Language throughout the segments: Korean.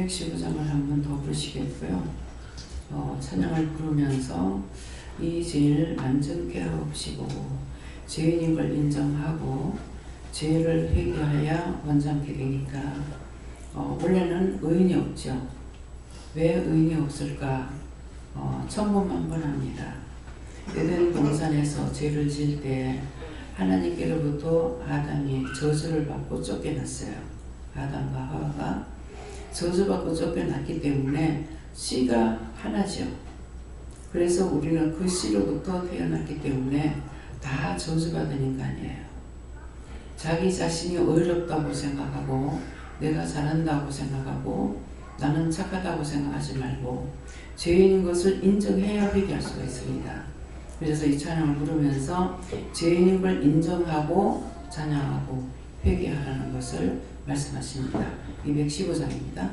215장을 한번 더 부르시겠고요. 찬양을 부르면서 이 죄를 완전케 하옵시고 죄인인 걸 인정하고 죄를 회개하여 원장케 되니까 원래는 의인이 없죠. 왜 의인이 없을까? 천군만번합니다. 에덴 동산에서 죄를 지을 때 하나님께로부터 아담이 저주를 받고 쫓겨났어요. 아담과 하와가 저주받고 쫓겨났기 때문에 씨가 하나죠. 그래서 우리는 그 씨로부터 태어났기 때문에 다 저주받은 인간이에요. 자기 자신이 어렵다고 생각하고 내가 잘한다고 생각하고 나는 착하다고 생각하지 말고 죄인인 것을 인정해야 회개할 수가 있습니다. 그래서 이 찬양을 부르면서 죄인인 걸 인정하고 찬양하고 회개하라는 것을 말씀하십니다. 215장입니다.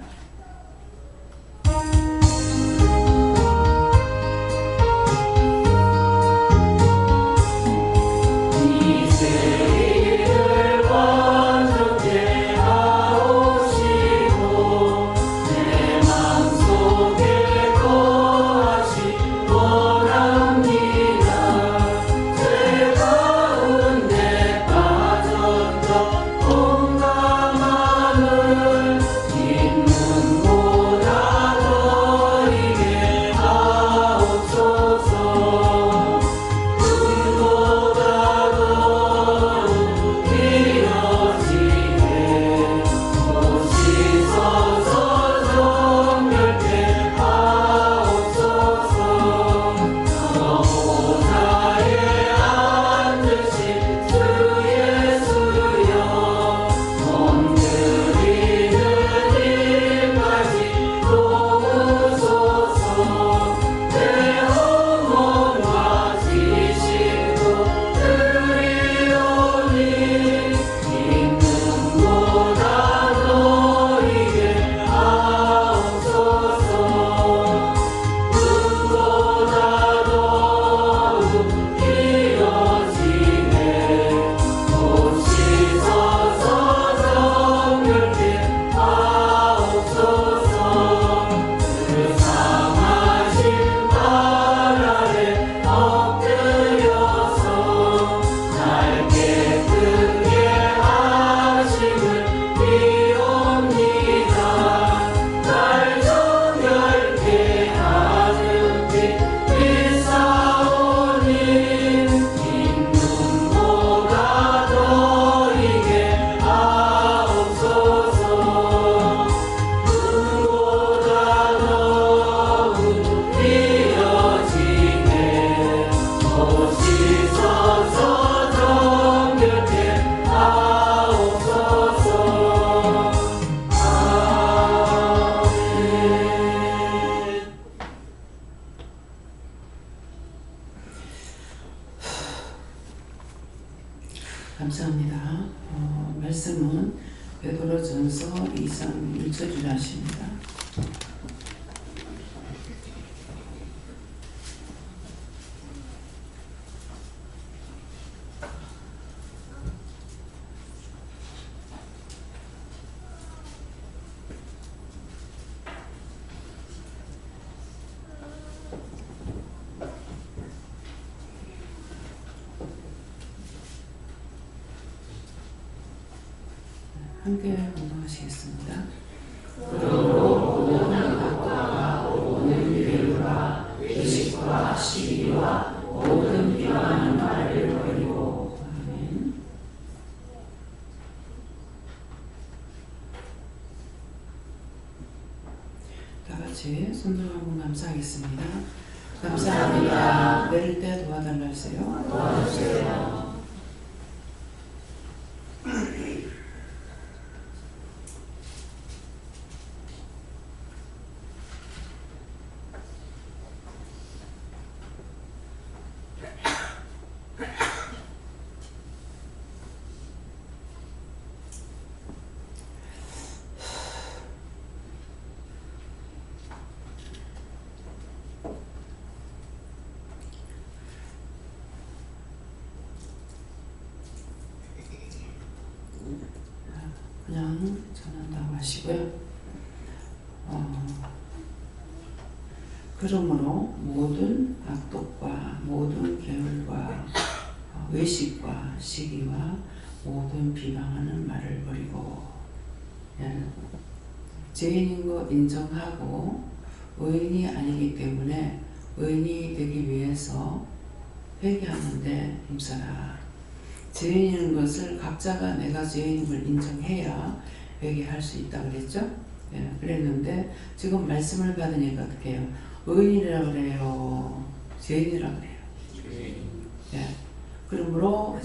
감사합니다. 말씀은 베드로전서 2장 1절이라 하십니다. 함께 운동하시겠습니다. 그러므로 모든 악과 모든 괴로움과 의식과 시기와 모든 비방하는 말을 버리고 아멘. 다 같이 손들어 한번 감사하겠습니다. 감사합니다. 내릴 때 도와달라 하세요. 도와주세요. 그냥 전한다고 하시고요. 그러므로 모든 악독과 모든 게을과 외식과 시기와 모든 비방하는 말을 버리고, 죄인인 거 인정하고 의인이 아니기 때문에 의인이 되기 위해서 회개하는데 힘써라. 죄인인 것을 각자가 내가 죄인임을 인정해야 회개할 수 있다 그랬죠? 그랬는데 지금 말씀을 받으니까 어떻게 해요? 의인이라 그래요? 죄인이라 그래요? 그러므로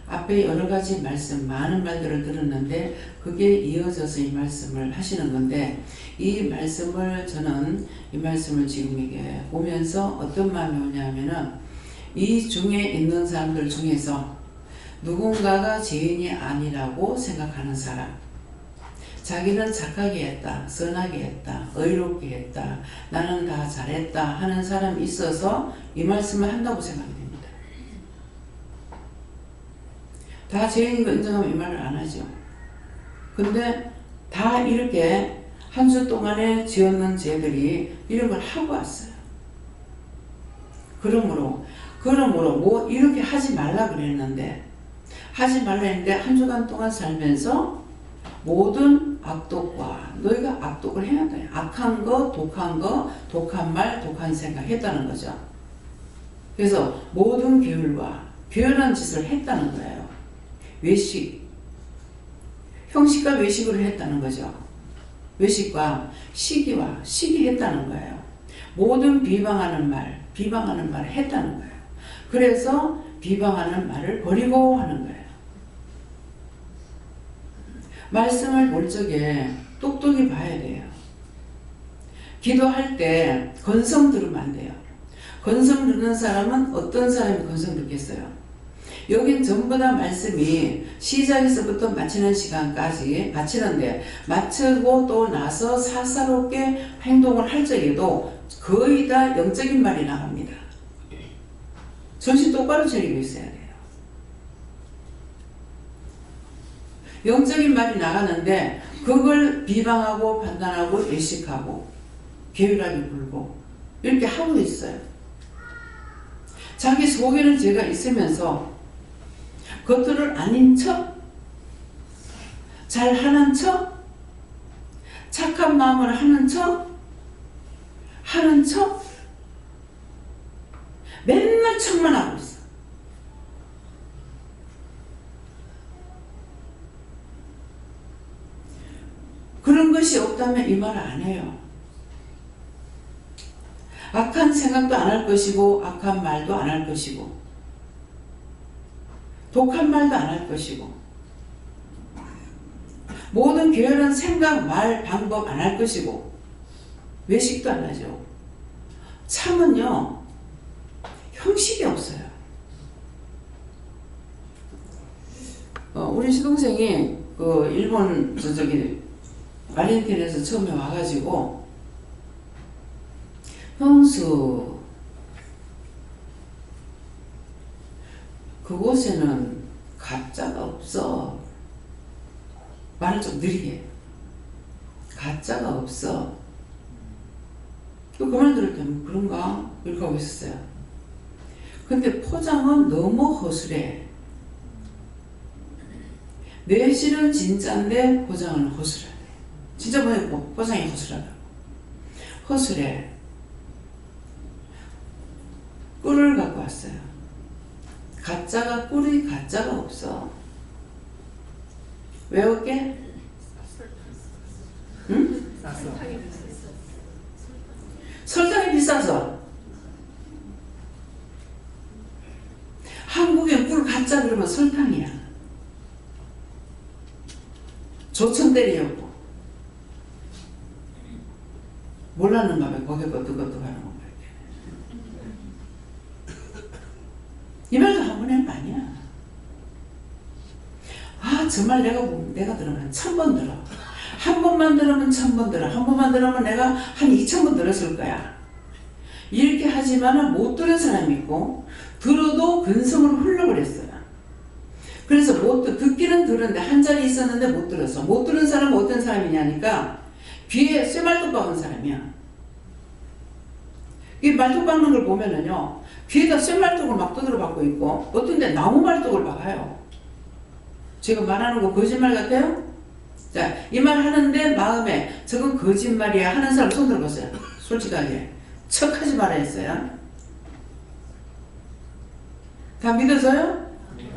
앞에 여러 가지 말씀, 많은 말들을 들었는데 그게 이어져서 이 말씀을 하시는 건데, 이 말씀을 저는 이 말씀을 지금 이게 보면서 어떤 마음이 오냐면은, 이 중에 있는 사람들 중에서 누군가가 죄인이 아니라고 생각하는 사람, 자기는 착하게 했다, 선하게 했다, 의롭게 했다, 나는 다 잘했다 하는 사람이 있어서 이 말씀을 한다고 생각합니다. 다 죄인인 거 인정하면 이 말을 안 하죠. 근데 다 이렇게 한 주 동안에 지었는 죄들이 이런 걸 하고 왔어요. 그러므로 뭐 이렇게 하지 말라 그랬는데, 하지 말라 했는데 한 주간 동안 살면서 모든 악독과, 너희가 악독을 해야 돼. 악한 거, 독한 거, 독한 말, 독한 생각 했다는 거죠. 그래서 모든 게을한 짓을 했다는 거예요. 외식, 형식과 외식을 했다는 거죠. 외식과 시기했다는 거예요. 모든 비방하는 말을 했다는 거예요. 그래서 비방하는 말을 버리고 하는 거예요. 말씀을 볼 적에 똑똑히 봐야 돼요. 기도할 때 건성 들으면 안 돼요. 건성 듣는 사람은 어떤 사람이 건성 듣겠어요? 여긴 전부 다 말씀이 시작에서부터 마치는 시간까지 마치는데, 마치고 또 나서 사사롭게 행동을 할 적에도 거의 다 영적인 말이 나갑니다. 정신 똑바로 차리고 있어야 돼요. 영적인 말이 나가는데 그걸 비방하고 판단하고 외식하고 게으르게 굴고 이렇게 하고 있어요. 자기 속에는 죄가 있으면서 겉으로 아닌 척, 잘하는 척, 착한 마음을 하는 척, 맨날 척만 하고 있어. 그런 것이 없다면 이 말을 안 해요. 악한 생각도 안 할 것이고, 악한 말도 안 할 것이고, 독한 말도 안 할 것이고, 모든 게으른 생각, 말, 방법 안 할 것이고, 외식도 안 하죠. 참은요, 형식이 없어요. 우리 시동생이 일본 아르헨티나에서 처음에 와가지고, 형수, 그곳에는 가짜가 없어. 말을 좀 느리게. 가짜가 없어. 그 말 들을 때는 그런가? 이렇게 하고 있었어요. 근데 포장은 너무 허술해. 내실은 진짜인데 포장은 허술해. 진짜 포장이 허술하다. 허술해. 꿀을 갖고 왔어요. 꿀이 가짜가 없어. 외울게? 응? 설탕이 비싸서. 한국엔 꿀 가짜 그러면 설탕이야. 조천대리였고. 몰랐는가 봐. 거기 것도 하는 거. 이 말도 한 번 하는 거 아니야. 정말 내가 들으면 1000번 들어. 한 번만 들으면 1000번 들어. 한 번만 들으면 내가 한 2000번 들었을 거야. 이렇게 하지만은 못 들은 사람이 있고, 들어도 근성으로 흘러버렸어요. 그래서 듣기는 들었는데 한 자리 있었는데 못 들었어. 못 들은 사람은 어떤 사람이냐니까 귀에 쇠말도 박은 사람이야. 이 말뚝 박는 걸 보면은요, 귀에다 쇠말뚝을 막 두드려 박고 있고, 어떤 데 나무 말뚝을 박아요. 제가 말하는 거 거짓말 같아요? 자, 이 말 하는데 마음에 저건 거짓말이야 하는 사람 손 들어보세요. 솔직하게. 척하지 말아 했어요. 다 믿어져요?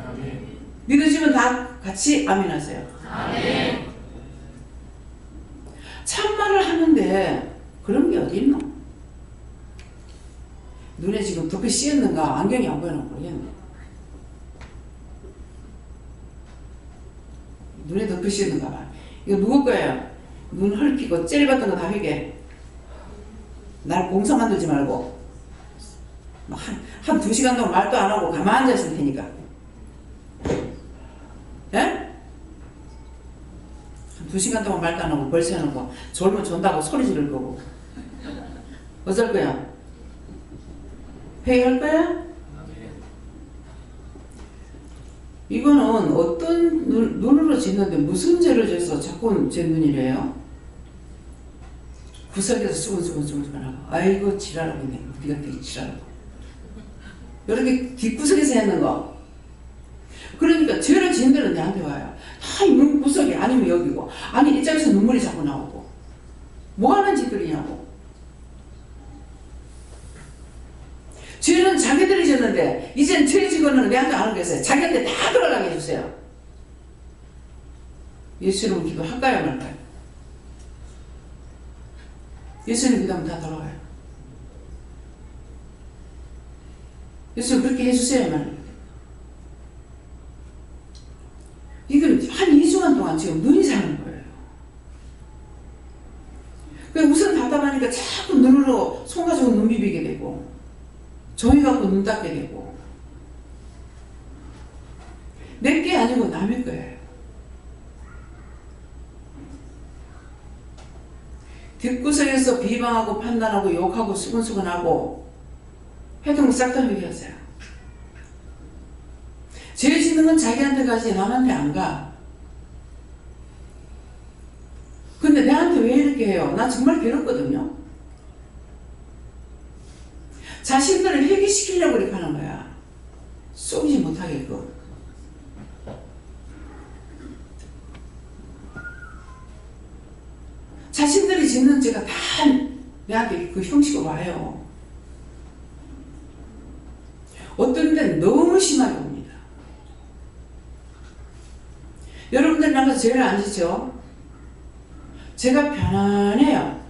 아멘. 믿어지면 다 같이 아멘 하세요. 아멘. 참말을 하는데 그런 게 어디 있노? 눈에 지금 덮여 씌었는가 안경이 안 보이나 모르겠네. 눈에 덮여 씌었는가 봐. 이거 누구 거예요? 눈 헐피고 젤 같은 거 다 회개. 날 공사 만들지 말고 한 2시간 동안 말도 안 하고 가만히 앉아 있을 테니까. 예? 한 2시간 동안 말도 안 하고 벌써 해놓고 졸면 존다고 소리 지를 거고. 어쩔 거야? 회의할 거야? 이거는 어떤 눈으로 짓는데 무슨 죄를 져서 자꾸 제 눈이래요? 구석에서 수근수근 하고 아이고 지랄하고 있네. 우리가 되게 지랄하고 이렇게 뒷구석에서 했는 거. 그러니까 죄를 지은 데는 내한테 와요. 다 눈 구석이 아니면 여기고 아니 이쪽에서 눈물이 자꾸 나오고 뭐 하는 짓들이냐고. 죄는 자기들이 졌는데 이젠 죄 지고는 내한테 안 하겠어요. 자기한테 다 들어가게 해주세요. 예수님 기도 할까요 말까요? 예수님 기도하면 다 돌아가요. 예수님 그렇게 해주세요 말이에요. 이건 한 2주간 동안 지금 눈이 자는 거예요. 그러니까 우선 답답하니까 자꾸 눈으로 손 가지고 눈 비비게 되고 종이 갖고 눈 닦게 되고 내 게 아니고 남의 거예요. 뒷구석에서 비방하고 판단하고 욕하고 수근수근하고 해도 싹 다 회개하세요. 죄 짓는 건 자기한테 가지 남한테 안 가. 근데 내한테 왜 이렇게 해요? 나 정말 괴롭거든요. 자신들을 회개시키려고 이렇게 하는 거야. 쏘지 못하게끔. 자신들이 짓는 죄가 다 내한테 그 형식으로 와요. 어떤 데는 너무 심하게 옵니다. 여러분들 나가서 죄를 안 지죠? 제가 편안해요.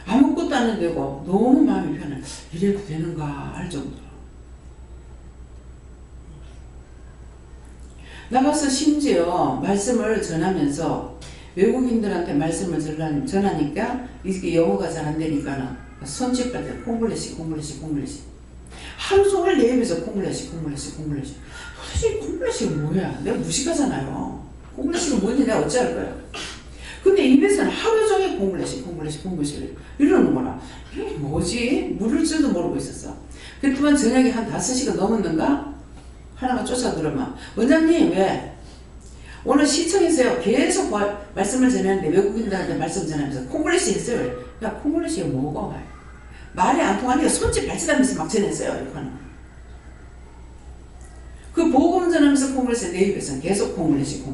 아무것도 안 되고 너무 마음이 편해. 이래도 되는가 할 정도로. 나가서 심지어 말씀을 전하면서 외국인들한테 말씀을 전하니까 이게 영어가 잘 안 되니까는 손짓할 때 콩글리시 하루 종일 내 입에서 콩글리시 도대체 콩글리시가 뭐야? 내가 무식하잖아요. 콩글리시가 뭔지 내가 어찌할 거야. 근데 입에서는 하루 종일 콩글리시 이러는 거라. 이게 뭐지? 물을 줄도 모르고 있었어. 그랬더만 저녁에 한 5시가 넘었는가? 하나가 쫓아들어만 원장님 왜? 오늘 시청에서요 계속 말씀을 전하는데 외국인들한테 말씀 전하면서 콩글리시 했어요. 야 콩글리시가 뭐고? 말이 안 통하니까 손짓 발짓하면서 막 전했어요. 이렇게 하는. 그 복음 전하면서 콩글리시 내 입에서는 계속 콩글리시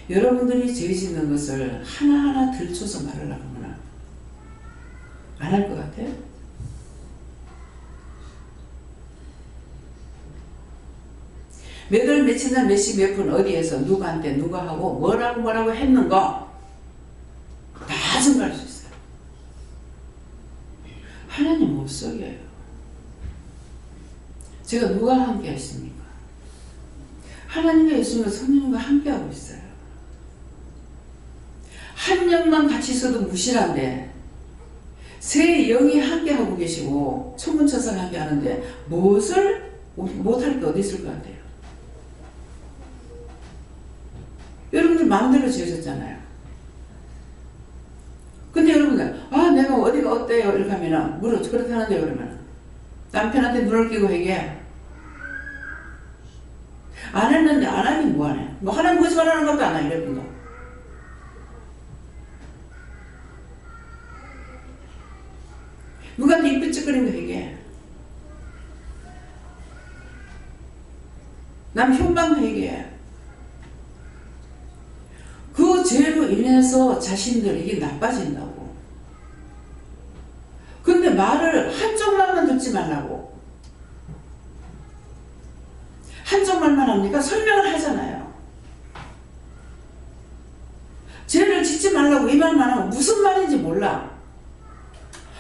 여러분들이 죄 짓는 것을 하나하나 들춰서 말을 하거나 안 할 것 같아요? 몇 월 며칠 날 몇 시 몇 분 어디에서 누구한테 누가 하고 뭐라고 했는가 다 증거할 수 있어요. 하나님 못 속여요. 제가 누가 함께 하십니까? 하나님과 예수님과 성령님과 함께 하고 있어요. 한 영만 같이 있어도 무실한데 세 영이 함께 하고 계시고 천군천사가 함께 하는데 무엇을 못할 게 어디 있을 것 같아요? 여러분들 마음대로 지으셨잖아요. 근데 여러분들 내가 어디가 어때요? 이렇게 하면은 그렇게 하는데 그러면 남편한테 눈을 끼고 얘기해. 안 했는데 안 하긴 뭐하네. 뭐 하나님 거짓말하는 것도 안 하. 이랬군요. 누구한테 이쁘쩍거리는 거 회개. 남 흉방 회개. 그 죄로 인해서 자신들에게 나빠진다고. 근데 말을 한쪽 말만 듣지 말라고. 한쪽 말만 합니까? 설명을 하잖아요. 죄를 짓지 말라고 이 말만 하면 무슨 말인지 몰라.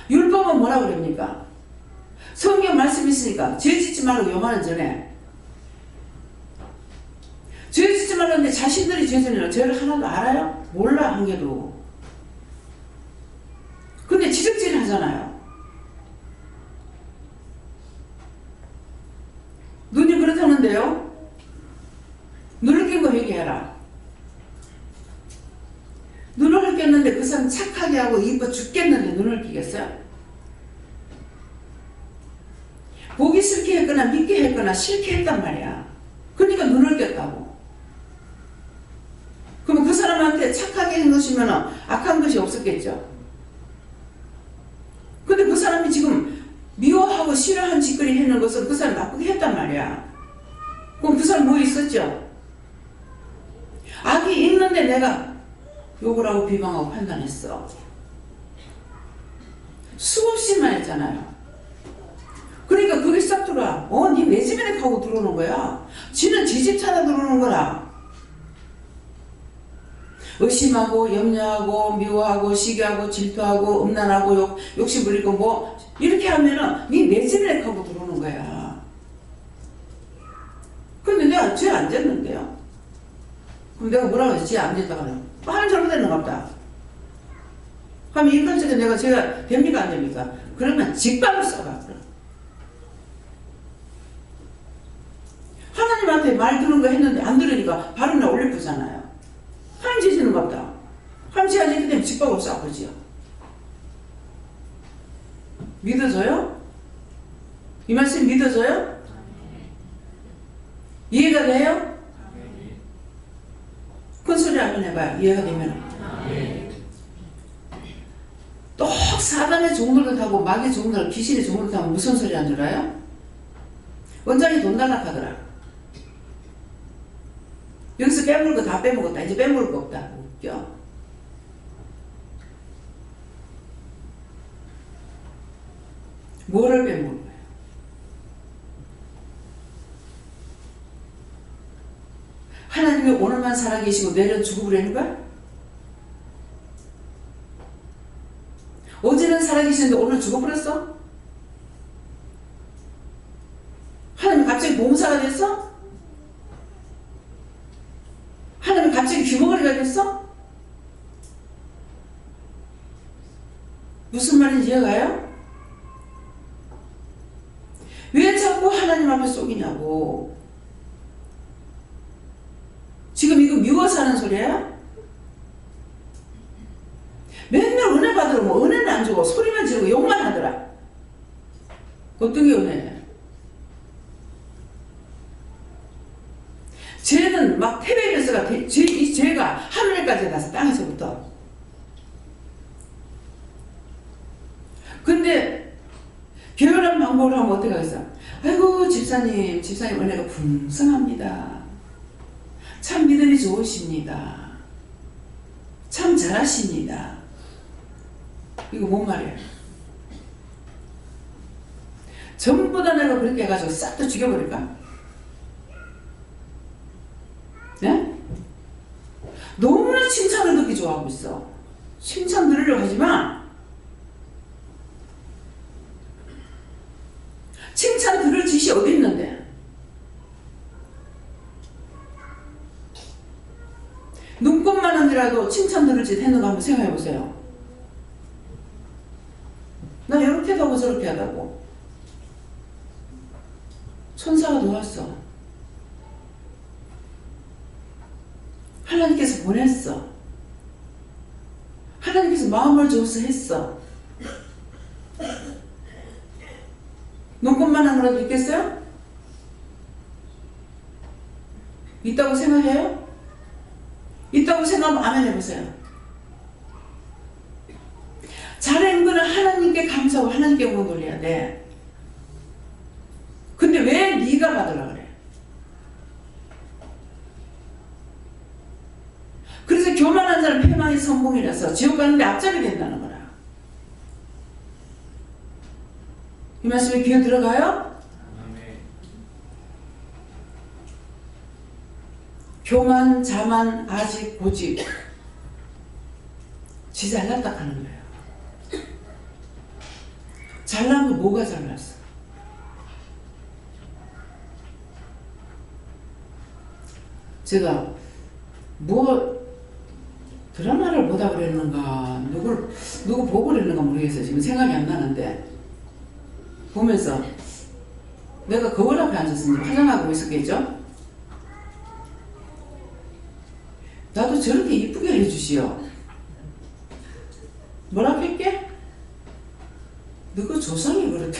율법은 뭐라 그럽니까? 성경 말씀 있으니까 죄 짓지 말라고 요만한 전에 죄 짓지 말라는데 자신들이 죄를 하나도 알아요? 몰라 한 개도. 근데 지적질 하잖아요. 눈이 그렇다는데요? 눈을 낀 거 회개해라. 눈을 꼈는데 그 사람 착하게 하고 이뻐 죽겠는데 눈을 끼겠어요? 보기 싫게 했거나 믿게 했거나 싫게 했단 말이야. 그러니까 눈을 꼈다고. 그럼 그 사람한테 착하게 한 것이면 악한 것이 없었겠죠. 근데 그 사람이 지금 미워하고 싫어한 짓거리 했는 것은 그 사람 나쁘게 했단 말이야. 그럼 그 사람 뭐 있었죠? 악이 있는데 내가 욕을 하고 비방하고 판단했어. 수없이만 했잖아요. 그러니까 그게 싹 들어와. 니 내 집에 가고 들어오는 거야. 지는 지 집 찾아 들어오는 거라. 의심하고 염려하고 미워하고 시기하고 질투하고 음란하고 욕심 부리고 뭐 이렇게 하면은 니 내 집에 가고 들어오는 거야. 근데 내가 죄 안 졌는데요. 그럼 내가 뭐라고 해서 죄 안 졌다 그러면 하면 잘못됐는가 보다. 하면 인간적인 내가 죄가 됩니까 안 됩니까? 그러면 직방을 써봐. 하나님한테 말 듣는 거 했는데 안 들으니까 바로 나 올려보잖아요. 하나님 죄지는 것 같다. 하나님 죄 안 지기 때문에 직박으로 쏴보지요. 믿어져요? 이 말씀 믿어져요? 이해가 돼요? 큰 소리 한번 해봐요. 이해가 되면. 또 사단의 종들을 타고 마귀의 종들, 귀신의 종들을 타면 무슨 소리 안 들어요? 원장이 돈 달라 하더라. 여기서 빼먹을 거 다 빼먹었다. 이제 빼먹을 거 없다. 웃겨. 뭐를 빼먹을 거야? 하나님이 오늘만 살아계시고 내일은 죽어버리는 거야? 어제는 살아계시는데 오늘 죽어버렸어? 하나님 갑자기 봉사가 됐어? 하나님 갑자기 귀머거리가 됐어? 무슨 말인지 이해가요? 왜 자꾸 하나님 앞에 속이냐고. 지금 이거 미워서 하는 소리야? 맨날 은혜 받으러 뭐 은혜는 안 주고 소리만 지르고 욕만 하더라. 어떤 게 은혜야? 죄는 막 테베레스가 이 죄가 하늘까지 가서 땅에서부터. 근데 게으른 방법을 하면 어떻게 하겠어? 아이고 집사님 은혜가 풍성합니다. 참 믿음이 좋으십니다. 참 잘하십니다. 이거 뭔 말이에요? 전부 다 내가 그렇게 해가지고 싹 다 죽여버릴까? 네? 너무나 칭찬을 듣기 좋아하고 있어. 칭찬 들으려고 하지만 칭찬 들을 짓이 어디 있는데? 눈꽃만큼이라도 칭찬 들을 짓 했는가 한번 생각해 보세요. 나 이렇게 하고 저렇게 하다고. 천사가 도왔어. 하나님께서 보냈어. 하나님께서 마음을 줘서 했어. 눈꽃만 하느라도 있겠어요? 있다고 생각해요? 있다고 생각하면 아멘 해보세요. 잘하는 거는 하나님께 감사하고 하나님께 영광 돌려야 돼. 근데 왜 네가 받으려고 그래? 그래서 교만한 사람 패망이 성공이라서 지옥 가는데 앞잡이 된다는 거라. 이 말씀에 귀에 들어가요? 교만, 자만, 아직, 고집. 지 잘났다 하는 거예요. 잘난 거 뭐가 잘났어? 제가 뭐 드라마를 보다 그랬는가 누구 보고 그랬는가 모르겠어요. 지금 생각이 안 나는데 보면서 내가 거울 앞에 앉았으니 화장하고 있었겠죠? 나도 저렇게 이쁘게 해주시오. 뭐라고 할게? 너그 조상이 그렇다.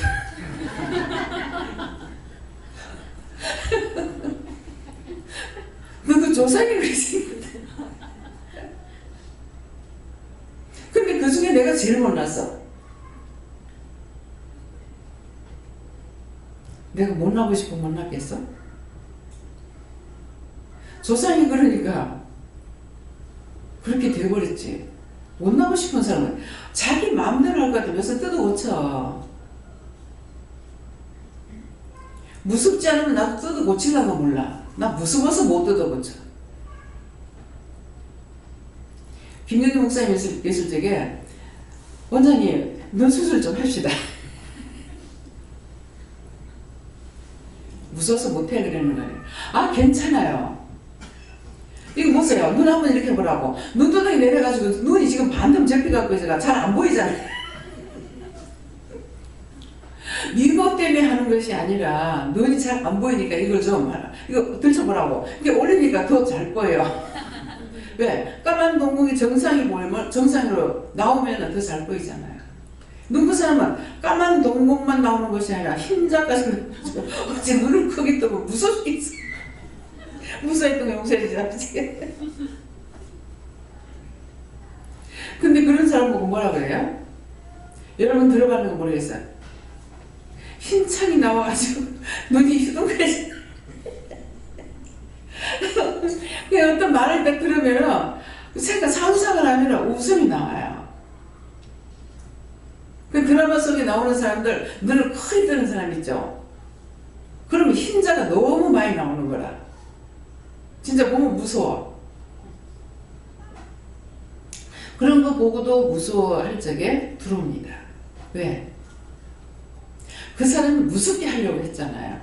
너그 조상이 그랬으니까. 근데 그 중에 내가 제일 못났어. 내가 못나고 싶으면 못났겠어? 조상이 그러니까 그렇게 돼버렸지. 못나고 싶은 사람은 자기 마음대로 할 것 같으면서 뜯어 고쳐. 무섭지 않으면 나도 뜯어 고치려고 몰라. 나 무서워서 못 뜯어 고쳐. 김영기 목사님 있을 적에 원장님 눈 수술 좀 합시다. 무서워서 못해 그러는 거예요. 아 괜찮아요. 이거 보세요. 눈 한번 이렇게 보라고. 눈두덩이 내려가지고 눈이 지금 반쯤 접혀갖고 있어가 잘 안 보이잖아요. 미모 때문에 하는 것이 아니라 눈이 잘 안 보이니까 이걸 좀 이거 들춰보라고. 이게 올리니까 더 잘 보여요. 왜? 까만 동공이 정상이 보이면 정상으로 나오면 더 잘 보이잖아요. 눈부 사람은 까만 동공만 나오는 것이 아니라 흰자까지 어째 눈을 크게 뜨고 무섭겠어. 무서웠던 게 용서해주지 않지. 근데 그런 사람 보고 뭐라 그래요? 여러분 들어봤는 거 모르겠어요. 흰 창이 나와가지고 눈이 휘둥그레져. 그냥 어떤 말을 딱 들으면 상상을 하면 웃음이 나와요. 그 드라마 속에 나오는 사람들 눈을 크게 뜨는 사람 있죠. 그러면 흰자가 너무 많이 나오는 거라. 진짜 보면 무서워. 그런 거 보고도 무서워할 적에 들어옵니다. 왜? 그 사람이 무섭게 하려고 했잖아요.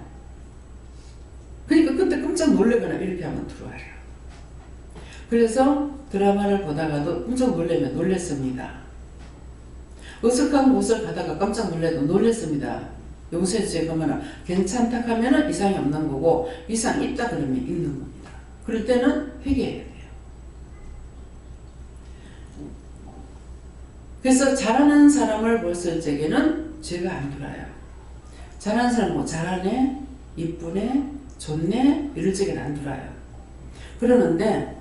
그러니까 그때 깜짝 놀래거나 이렇게 하면 들어와요. 그래서 드라마를 보다가도 깜짝 놀랬습니다. 어색한 곳을 가다가 깜짝 놀랬습니다. 용서해주세요 그러면 괜찮다 하면 이상이 없는 거고 이상 있다 그러면 있는 겁니다. 그럴 때는 회개해야 돼요. 그래서 잘하는 사람을 봤을 적에는 죄가 안 들어요. 잘하는 사람 뭐 잘하네, 이쁘네, 좋네 이럴 적에는 안 들어요. 그러는데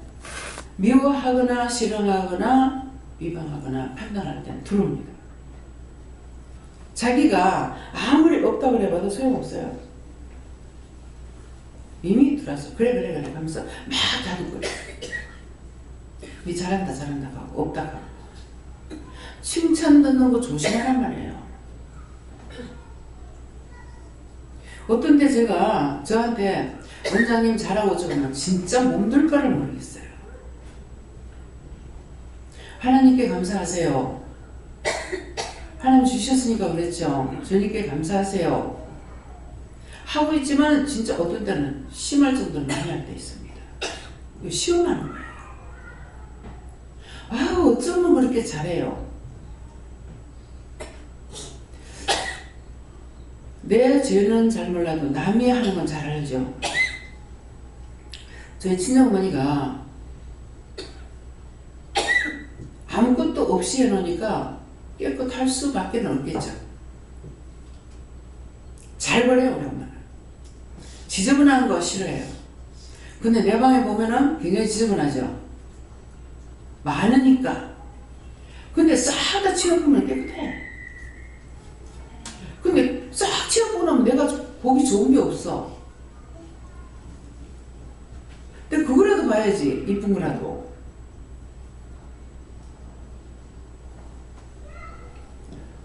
미워하거나 싫어하거나 비방하거나 판단할 때는 들어옵니다. 자기가 아무리 없다고 해봐도 소용없어요. 이미 들어왔어. 그래 하면서 막 다듬거려. 니 잘한다 하고 없다 하고. 칭찬 듣는 거 조심하란 말이에요. 어떤 때 제가 저한테 원장님 잘하고 저러면 진짜 몸둘 바를 모르겠어요. 하나님께 감사하세요. 하나님 주셨으니까 그랬죠. 주님께 감사하세요. 하고 있지만 진짜 어떤 때는 심할 정도로 많이 할 때 있습니다. 이거 시험하는 거예요. 아우 어쩌면 그렇게 잘해요. 내 죄는 잘 몰라도 남이 하는 건 잘 알죠. 저희 친정어머니가 아무것도 없이 해놓으니까 깨끗할 수밖에 없겠죠. 잘 버려요 우리 엄마는. 지저분한 거 싫어해요. 근데 내 방에 보면은 굉장히 지저분하죠. 많으니까. 근데 싹 다 치워보면 깨끗해. 근데 싹 치워보고 나면 내가 보기 좋은 게 없어. 근데 그거라도 봐야지. 이쁜 거라도.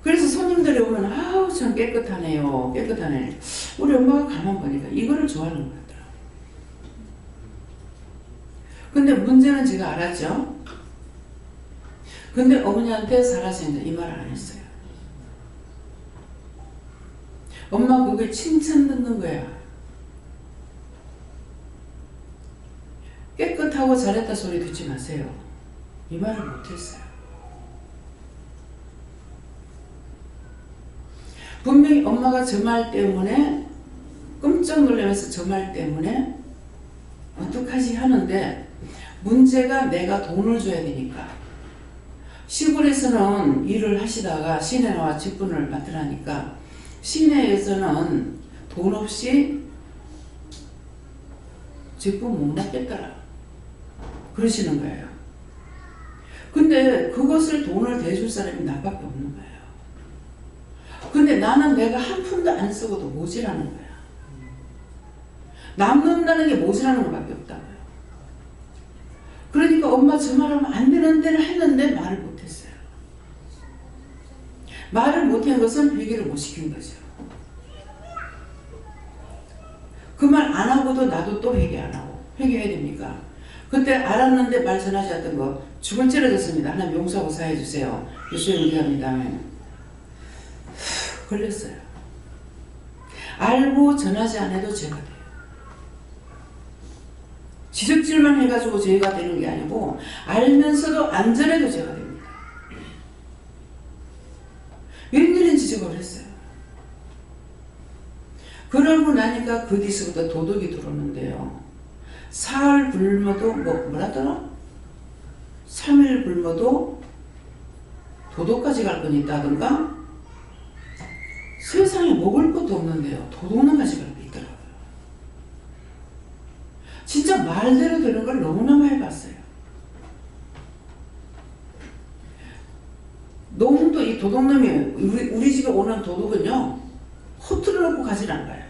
그래서 손님들이 오면 아우 참 깨끗하네요. 깨끗하네. 우리 엄마가 가만 보니까 이거를 좋아하는 것 같더라. 근데 문제는 제가 알았죠. 근데 어머니한테 살아서는데 이 말을 안 했어요. 엄마 그게 칭찬 듣는 거야. 깨끗하고 잘했다 소리 듣지 마세요. 이 말을 못했어요. 분명히 엄마가 저 말 때문에 끔찍 놀라면서 저 말 때문에 어떡하지 하는데 문제가 내가 돈을 줘야 되니까. 시골에서는 일을 하시다가 시내 나와 직분을 맡으라니까 시내에서는 돈 없이 직분 못 맡겠더라. 그러시는 거예요. 근데 그것을 돈을 대줄 사람이 나밖에 없는 거예요. 근데 나는 내가 한 푼도 안 쓰고도 모자라는 거야. 남는다는 게 모자라는 것밖에 없다고요. 그러니까 엄마 저 말하면 안 되는 데는 했는데 말을 못했어요. 말을 못한 것은 회개를 못 시킨 거죠. 그 말 안 하고도 나도 또 회개 안 하고. 회개해야 됩니까? 그때 알았는데 말 전하지 않던 거 죽을 찌러졌습니다. 하나님 용서하고 사해 주세요. 예수님 기도합니다. 걸렸어요. 알고 전하지 않아도 죄가 돼요. 지적질만 해가지고 죄가 되는 게 아니고 알면서도 안 전해도 죄가 됩니다. 웬일인지 제가 그랬어요. 그러고 나니까 그 뒤서부터 도둑이 들어오는데요. 사흘 굶어도 뭐라더라? 3일 굶어도 도둑까지 갈 건 있다던가 세상에 먹을 것도 없는데요. 도둑놈까지 갈 게 있더라고요. 진짜 말대로 되는 걸 너무나 많이 봤어요. 놈도 이 도둑놈이 우리 집에 오는 도둑은요. 호투를 놓고 가지 않아요.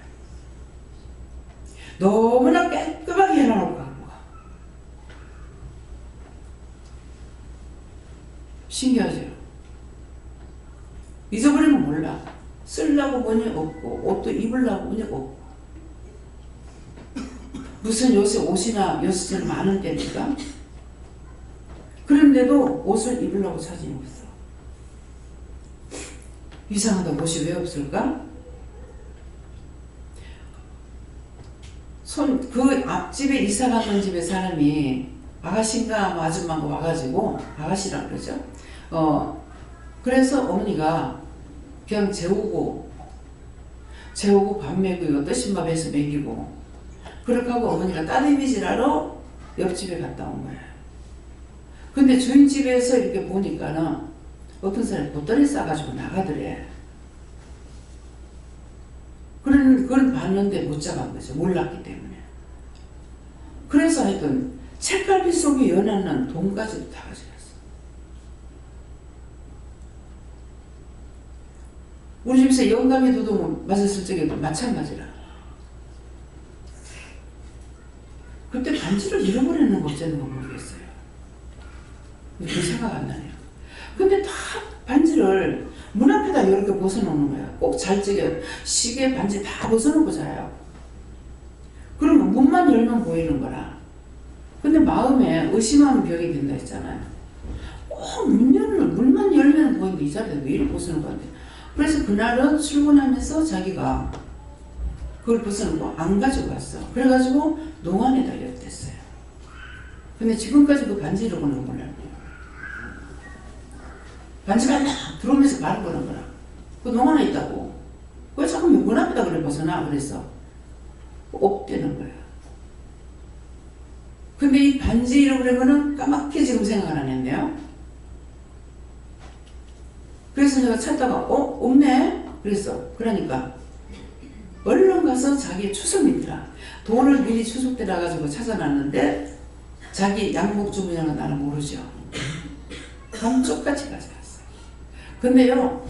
너무나 깔끔하게 해놓고 가는 거야. 신기하죠? 잊어버리면 몰라. 쓰려고 보니 없고 옷도 입으려고 보니 없고 무슨 요새 옷이나 여수는 많은 때니까 그런데도 옷을 입으려고 사진이 없어. 이상하다. 옷이 왜 없을까? 그 앞집에 이사 갔던 집에 사람이 아가씨인가 아줌마가 와가지고 아가씨라 그러죠. 그래서 어머니가 그냥 재우고 밥 먹이고 뜨신밥 해서 먹이고 그렇게 하고 어머니가 따뜻미질하러 옆집에 갔다 온 거예요. 근데 주인집에서 이렇게 보니까는 어떤 사람이 보따리 싸가지고 나가더래. 그걸 봤는데 못 잡은 거죠. 몰랐기 때문에. 그래서 하여튼 책갈피 속에 연하는 돈까지도 다 가져갔어. 우리 집에서 영감이 도둑 맞았을 적에도 마찬가지라. 그때 반지를 잃어버리는 거 어쩌는가 모르겠어요. 그 생각 안 나네요. 근데 다 반지를 문 앞에다 이렇게 벗어놓는 거야. 꼭 잘 적여. 시계, 반지 다 벗어놓고 자요. 그러면 문만 열면 보이는 거라. 근데 마음에 의심하면 병이 된다 했잖아요. 꼭 문만 열면 보이는데 이 자리에 왜 이렇게 벗어놓은 건데. 그래서 그날은 출근하면서 자기가 그걸 벗어놓고 안 가져갔어. 그래가지고 농안에다 엿댔어요. 근데 지금까지 그 반지 잃어버린 거 몰라요. 반지가 나 들어오면서 바로 그런 거라. 그 농안에 있다고. 왜 자꾸 문 앞에다 그래 벗어나? 그래서 없대는 거야. 근데 이 반지 잃어버린 거는 까맣게 지금 생각을 하는데요. 그래서 내가 찾다가 없네? 그랬어. 그러니까 얼른 가서 자기 추석 믿더라. 돈을 미리 추석 때 나가지고 찾아놨는데 자기 양복 주머니는 나는 모르죠. 감쪽같이 가져갔어요. 근데요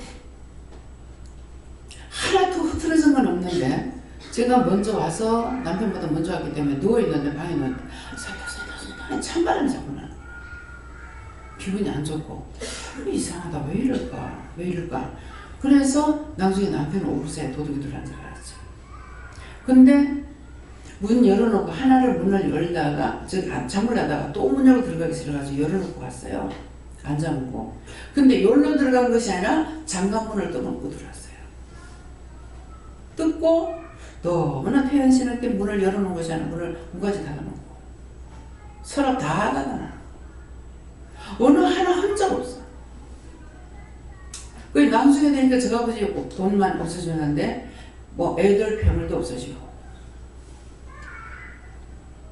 하나도 흐트러진 건 없는데 제가 먼저 와서 남편보다 먼저 왔기 때문에 누워있는데 방에 있는데 살짝 찬바람이 자꾸 나는 거야. 기분이 안 좋고 이상하다 왜 이럴까 그래서 나중에 남편 옷에 도둑이 들어간 줄 알았죠. 근데 문 열어놓고 하나를 문을 열다가 잠글 닫다가 또 문 열고 들어가기 싫어가지고 열어놓고 갔어요. 안 잠그고. 근데 열로 들어간 것이 아니라 장갑문을 떠놓고 들어왔어요. 뜯고 너무나 태연스럽게 문을 열어놓은 것이 아니라 문까지 닫아놓고 서랍 다 닫아놔. 어느 하나 흔적 없어. 그 나중에 되니까 저가 아버지 돈만 없어지는데 뭐 애들 병을도 없어지고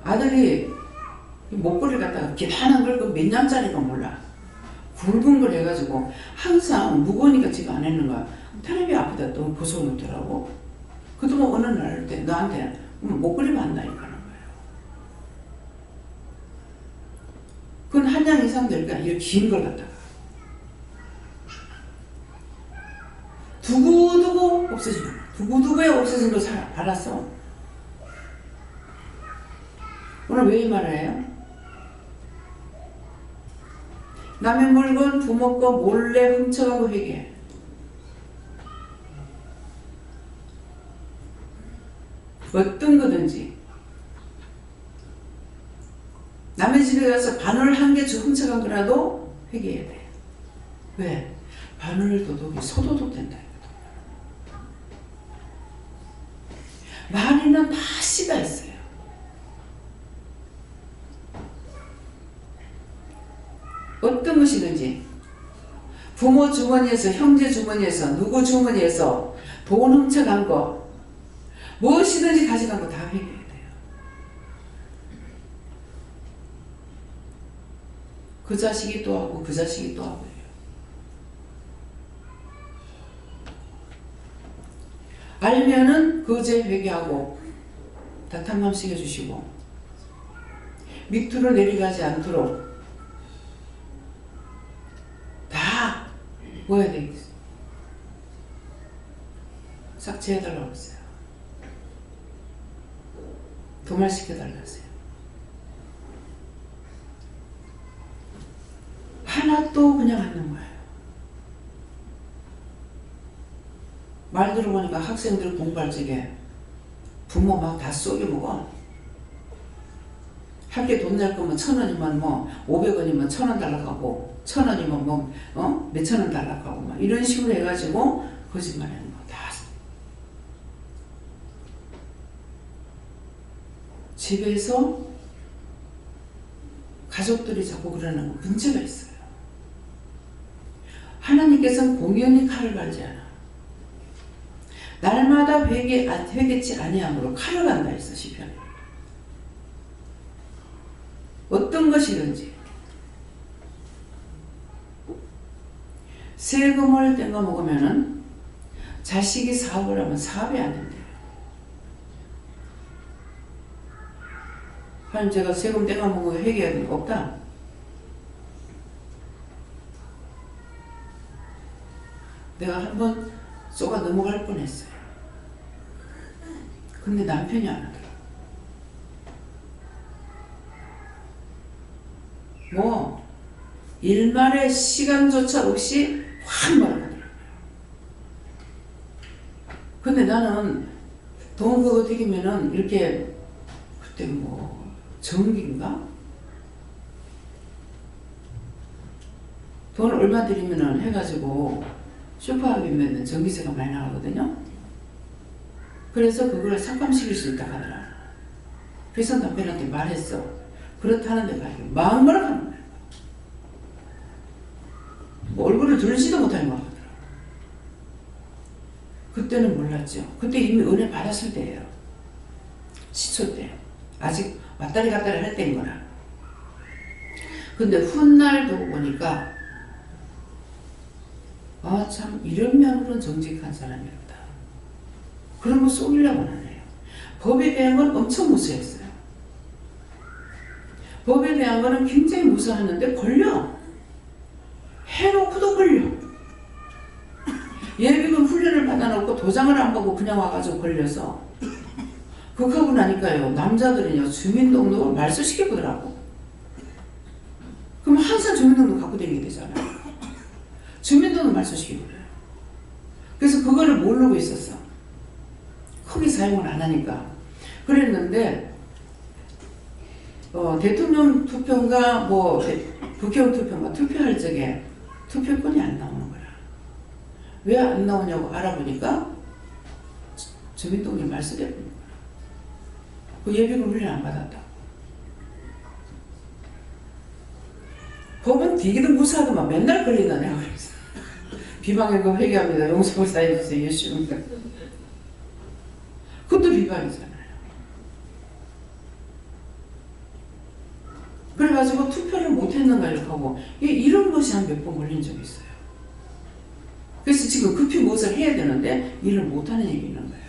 아들이 목걸이를 갖다가 기다란 걸 몇 냥짜리가 몰라. 굵은 걸 해가지고 항상 무거우니까 지가 안 했는 거야. 텔레비 앞에다 또 벗어놓더라고. 그동안 어느 날 때 너한테 목걸이 만나니까 하는 거예요. 그건 한 장 이상 될까? 이렇게 긴 걸 갖다가 두고두고 없어지는 거야. 두고두고에 없어진 걸 알았어. 오늘 왜 이 말을 해요? 남의 물건 부모 거 몰래 훔쳐가고 회개해. 어떤 거든지 남의 집에 가서 바늘 한 개 훔쳐간 거라도 회개해야 돼. 왜? 바늘 도둑이 소도둑 된다. 말에는 다 씨가 있어요. 어떤 것이든지 부모 주머니에서 형제 주머니에서 누구 주머니에서 돈 훔쳐간 거 무엇이든지 가져간 거 다 회개해야 돼요. 그 자식이 또 하고 그 자식이 또 하고 해요. 알면은 그제 회개하고 다 탐감시켜 주시고 밑으로 내려가지 않도록 다 뭐 해야 되겠어? 삭제해달라고 했어요. 도말시켜달라고 했어요. 하나도 그냥 하는 거예요. 말 들어보니까 학생들 공부할 적에 부모 막 다 쏘겨먹어. 학교에 돈 낼 거면 1,000원이면 뭐 500원이면 1,000원 달라고 하고 1,000원이면 뭐 몇천 원 달라고 하고 막 이런 식으로 해가지고 거짓말하는 거 다. 집에서 가족들이 자꾸 그러는 거 문제가 있어요. 하나님께서는 공연히 칼을 갈지 않아. 날마다 회개치 아니함으로 칼을 간다 했어 시편에. 어떤 것이든지 세금을 땡겨 먹으면은 자식이 사업을 하면 사업이 안 된대요. 하나님 제가 세금 땡겨 먹고 회개할 거 없다. 내가 한번 쏘가 넘어갈 뻔했어요. 근데 남편이 안 하더라고. 뭐 일말의 시간조차 없이 확 말하더라고요. 근데 나는 돈 그거 튀기면은 이렇게 그때 뭐 전기인가? 돈 얼마 들이면은 해가지고 슈퍼하게면 전기세가 많이 나가거든요. 그래서 그걸 삭감시킬 수 있다고 하더라. 그래서 남편한테 말했어. 그렇다는 데가 마음으로 하는 거야. 뭐 얼굴을 들지도 못하는 것 같더라. 그때는 몰랐죠. 그때 이미 은혜 받았을 때예요. 시초 때. 아직 왔다리 갔다리 할 때인 거라. 근데 훗날 두고 보니까 아 참 이런 면으로는 정직한 사람이었다. 그런 거 속이려고 하네요. 법에 대한 건 엄청 무서웠어요. 법에 대한 거는 굉장히 무서워하는데 걸려. 해놓고도 걸려. 예비군 훈련을 받아놓고 도장을 안 보고 그냥 와가지고 걸려서 그거 나니까요. 남자들은요. 주민등록을 말소시켜보더라고. 그럼 항상 주민등록 갖고 다니게 되잖아요. 주민등록 말소시켜버려요. 그래서 그거를 모르고 있었어. 크게 사용을 안 하니까. 그랬는데 대통령 투표인가 국회의원 투표인가 투표할 적에 투표권이 안 나오는 거야. 왜 안 나오냐고 알아보니까 주민등록이 말소되는 거야. 그 예비군 훈련 안 받았다. 법은 되게도 무사하더만 맨날 걸린다 내가 그랬어. 비방의거 회개합니다. 용서를 사해주세요. 예수님과. 그것도 비방이잖아요. 그래가지고 투표를 못했는가 이렇게 하고 이런 것이 한 몇 번 걸린 적이 있어요. 그래서 지금 급히 무엇을 해야 되는데 일을 못하는 일이 있는 거예요.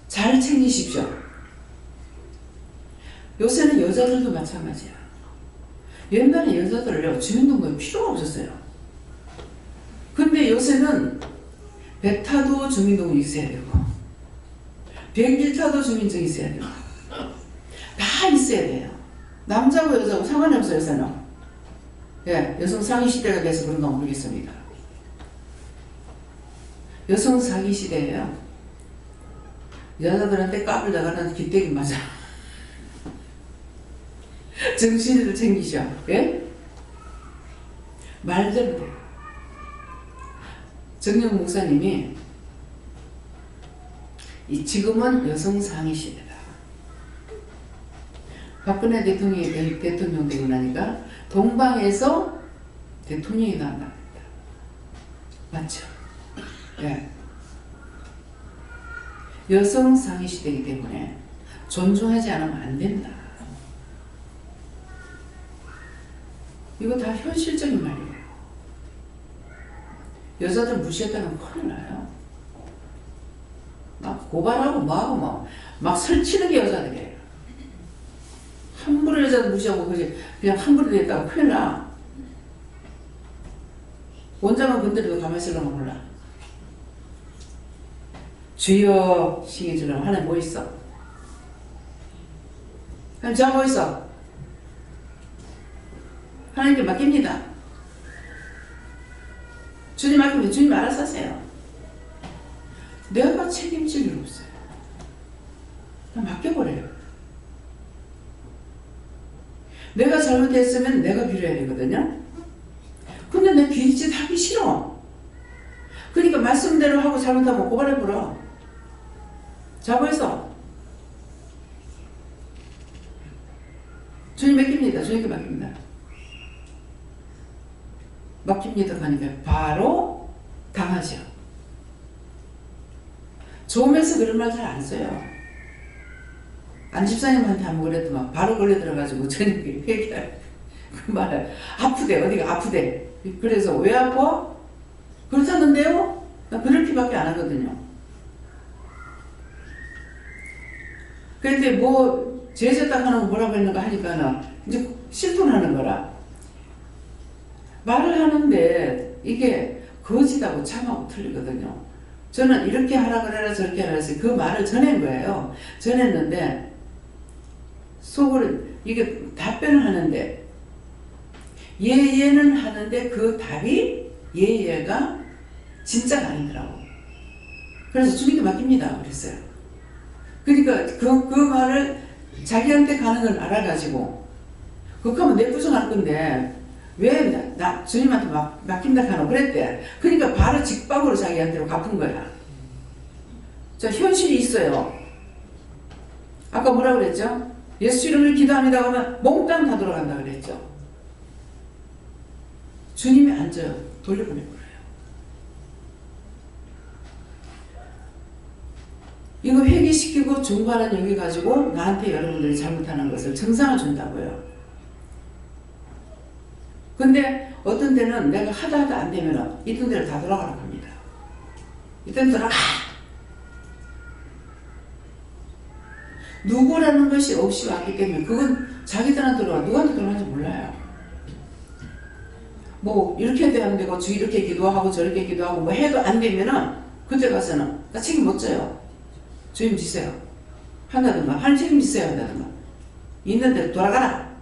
잘 챙기십시오. 요새는 여자들도 마찬가지야. 옛날에 여자들은요 주민등록이 필요가 없었어요. 근데 요새는 배 타도 주민등록이 있어야 되고 비행기 타도 주민증이 있어야 되고 다 있어야 돼요. 남자고 여자고 상관이 없어요. 요새는. 예, 여성 상위 시대가 돼서 그런가 모르겠습니다. 여성 상위 시대예요. 여자들한테 까불다가는 기대기 맞아. 정신을 챙기셔. 예? 말대로 돼요. 정영 목사님이 지금은 여성 상위 시대다. 박근혜 대통령이 대통령 되고 나니까 동방에서 대통령이 나온다. 맞죠? 예. 여성 상위 시대이기 때문에 존중하지 않으면 안 된다. 이거 다 현실적인 말이에요. 여자들 무시했다면 큰일 나요. 막 고발하고 뭐하고 막 설치는 게 여자들이에요. 함부로 여자들 무시하고 그냥 함부로 됐다고 큰일 나. 원장은 건드려도 가만히 있으려면 몰라. 주여 시기처럼 하나님 뭐 있어? 하나님 저 뭐 있어? 하나님께 맡깁니다. 주님 맡기면 주님 알아서 하세요. 내가 책임질 일 없어요. 그냥 맡겨버려요. 내가 잘못했으면 내가 빌어야 되거든요. 근데 내 빌짓 하기 싫어. 그러니까 말씀대로 하고 잘못하면 고발해버려. 자고해서 주님 맡깁니다. 주님께 맡깁니다. 맡깁니다 하니까 바로 당하죠. 좋으면서 그런 말 잘 안 써요. 안 집사님한테 한번 그랬더만 바로 걸려 들어가지고 저녁에 회개할 그 말을 아프대. 어디가 아프대. 그래서 왜 아파? 그렇다는데요? 나 그렇게밖에 안 하거든요. 그런데 뭐 제자 딱 하는 거 뭐라고 했는가 하니까 이제 실토하는 거라. 말을 하는데 이게 거짓하고 참하고 틀리거든요. 저는 이렇게 하라 그래라 저렇게 하라 해서 그 말을 전한 거예요. 전했는데 속으로 이게 답변을 하는데 예는 하는데 그 답이 예가 진짜가 아니더라고. 그래서 주님께 맡깁니다 그랬어요. 그러니까 그 말을 자기한테 가는 걸 알아가지고 그거 하면 내 부정할 건데 왜 나 주님한테 맡긴다 하노 그랬대. 그러니까 바로 직방으로 자기한테로 갚은 거야. 자, 현실이 있어요. 아까 뭐라 그랬죠? 예수 이름을 기도합니다 하면 몽땅 다 돌아간다 그랬죠. 주님이 앉아요. 돌려보낼 거예요. 이거 회개시키고 중반한 여기 가지고 나한테 여러분들이 잘못하는 것을 정상을 준다고요. 근데 어떤 데는 내가 하다 안 되면 있던 데로 다 돌아가라고 합니다. 이땐 들어가. 누구라는 것이 없이 왔기 때문에 그건 자기들한테 들어와. 누구한테 들어가는지 몰라요. 뭐 이렇게 해도 안 되고 이렇게 기도하고 저렇게 기도하고 뭐 해도 안 되면은 그때 가서는 나 책임 못 져요. 주임 지세요. 한다든가 할 책임 지세요 한다든가 있는데 돌아가라.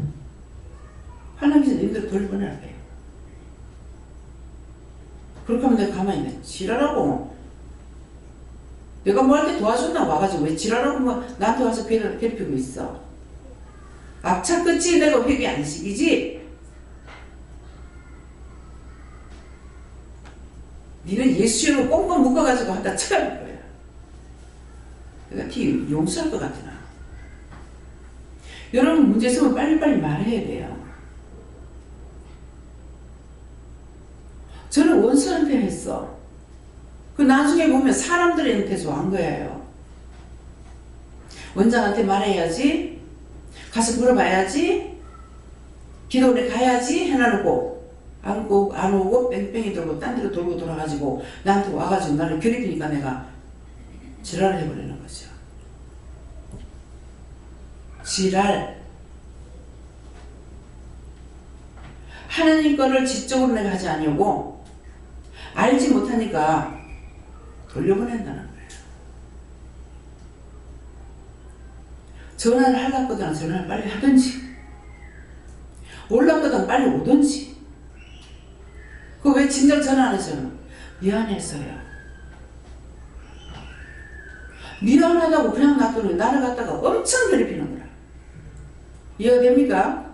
하나님께서 님들 돌려보내라 그래요. 그렇게 하면 내가 가만히 있네. 지랄하고 내가 뭐 할 때 도와줬나 와가지고 왜 지랄하고 뭐 나한테 와서 괴롭히고 있어. 악착 끝이 내가 회개 안 시키지. 니는 예수님을 꽁꽁 묶어가지고 하다 쳐야 거야. 내가 티 용서할 것 같아 나. 여러분 문제 있으면 빨리빨리 말해야 돼요. 저는 원수한테 했어. 그 나중에 보면 사람들한테서 한 거예요. 원장한테 말해야지. 가서 물어봐야지. 기도원에 가야지 해놔놓고 안 오고 뺑뺑이 돌고 딴 데로 돌고 돌아가지고 나한테 와가지고 나를 괴롭히니까 내가 지랄을 해버리는 거죠. 지랄. 하나님 거를 지적으로 내가 하지 아니오고 알지 못하니까 돌려보낸다는 거예요. 전화를 하려거든 전화를 빨리 하든지 올라거든 빨리 오든지. 그 왜 진작 전화 안 해서요? 미안해서요. 미안하다고 그냥 놔두면 나를 갖다가 엄청 괴롭히는 거라. 이해가 됩니까?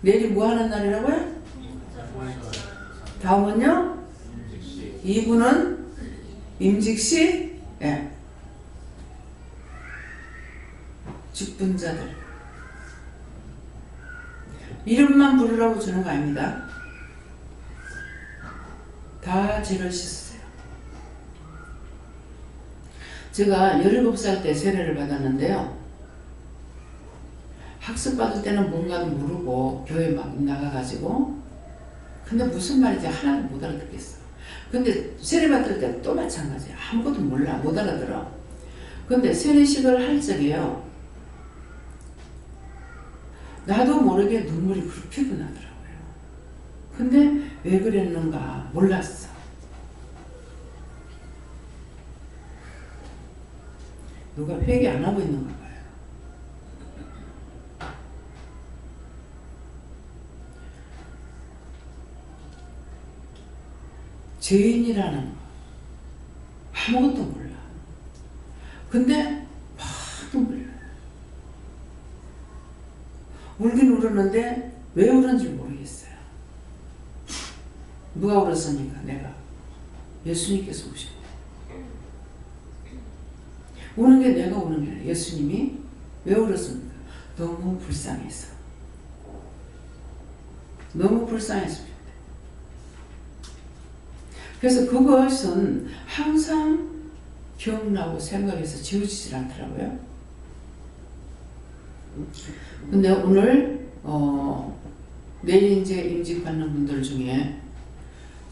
내일이 뭐 하는 날이라고요? 다음은요? 이분은 임직시 예. 직분자들 이름만 부르라고 주는 거 아닙니다. 다 죄를 씻으세요. 제가 17살 때 세례를 받았는데요. 학습 받을 때는 뭔가도 모르고 교회 막 나가가지고 근데 무슨 말인지 하나도 못 알아듣겠어. 근데 세례 받을 때 또 마찬가지야. 아무것도 몰라. 못 알아들어. 근데 세례식을 할 적에요. 나도 모르게 눈물이 그렇게 나더라고요. 근데 왜 그랬는가 몰랐어. 누가 회개 안 하고 있는가 봐요. 죄인이라는 거 아무것도 몰라. 근데 막 눈물이 울긴 울었는데 왜 울었는지 모르겠어요. 누가 울었습니까? 내가. 예수님께서 우시고. 우는 게 내가 우는 게 아니라 예수님이 왜 울었습니까? 너무 불쌍해서. 너무 불쌍했습니다. 그래서 그것은 항상 기억나고 생각해서 지워지질 않더라고요. 근데 오늘 내일 이제 임직받는 분들 중에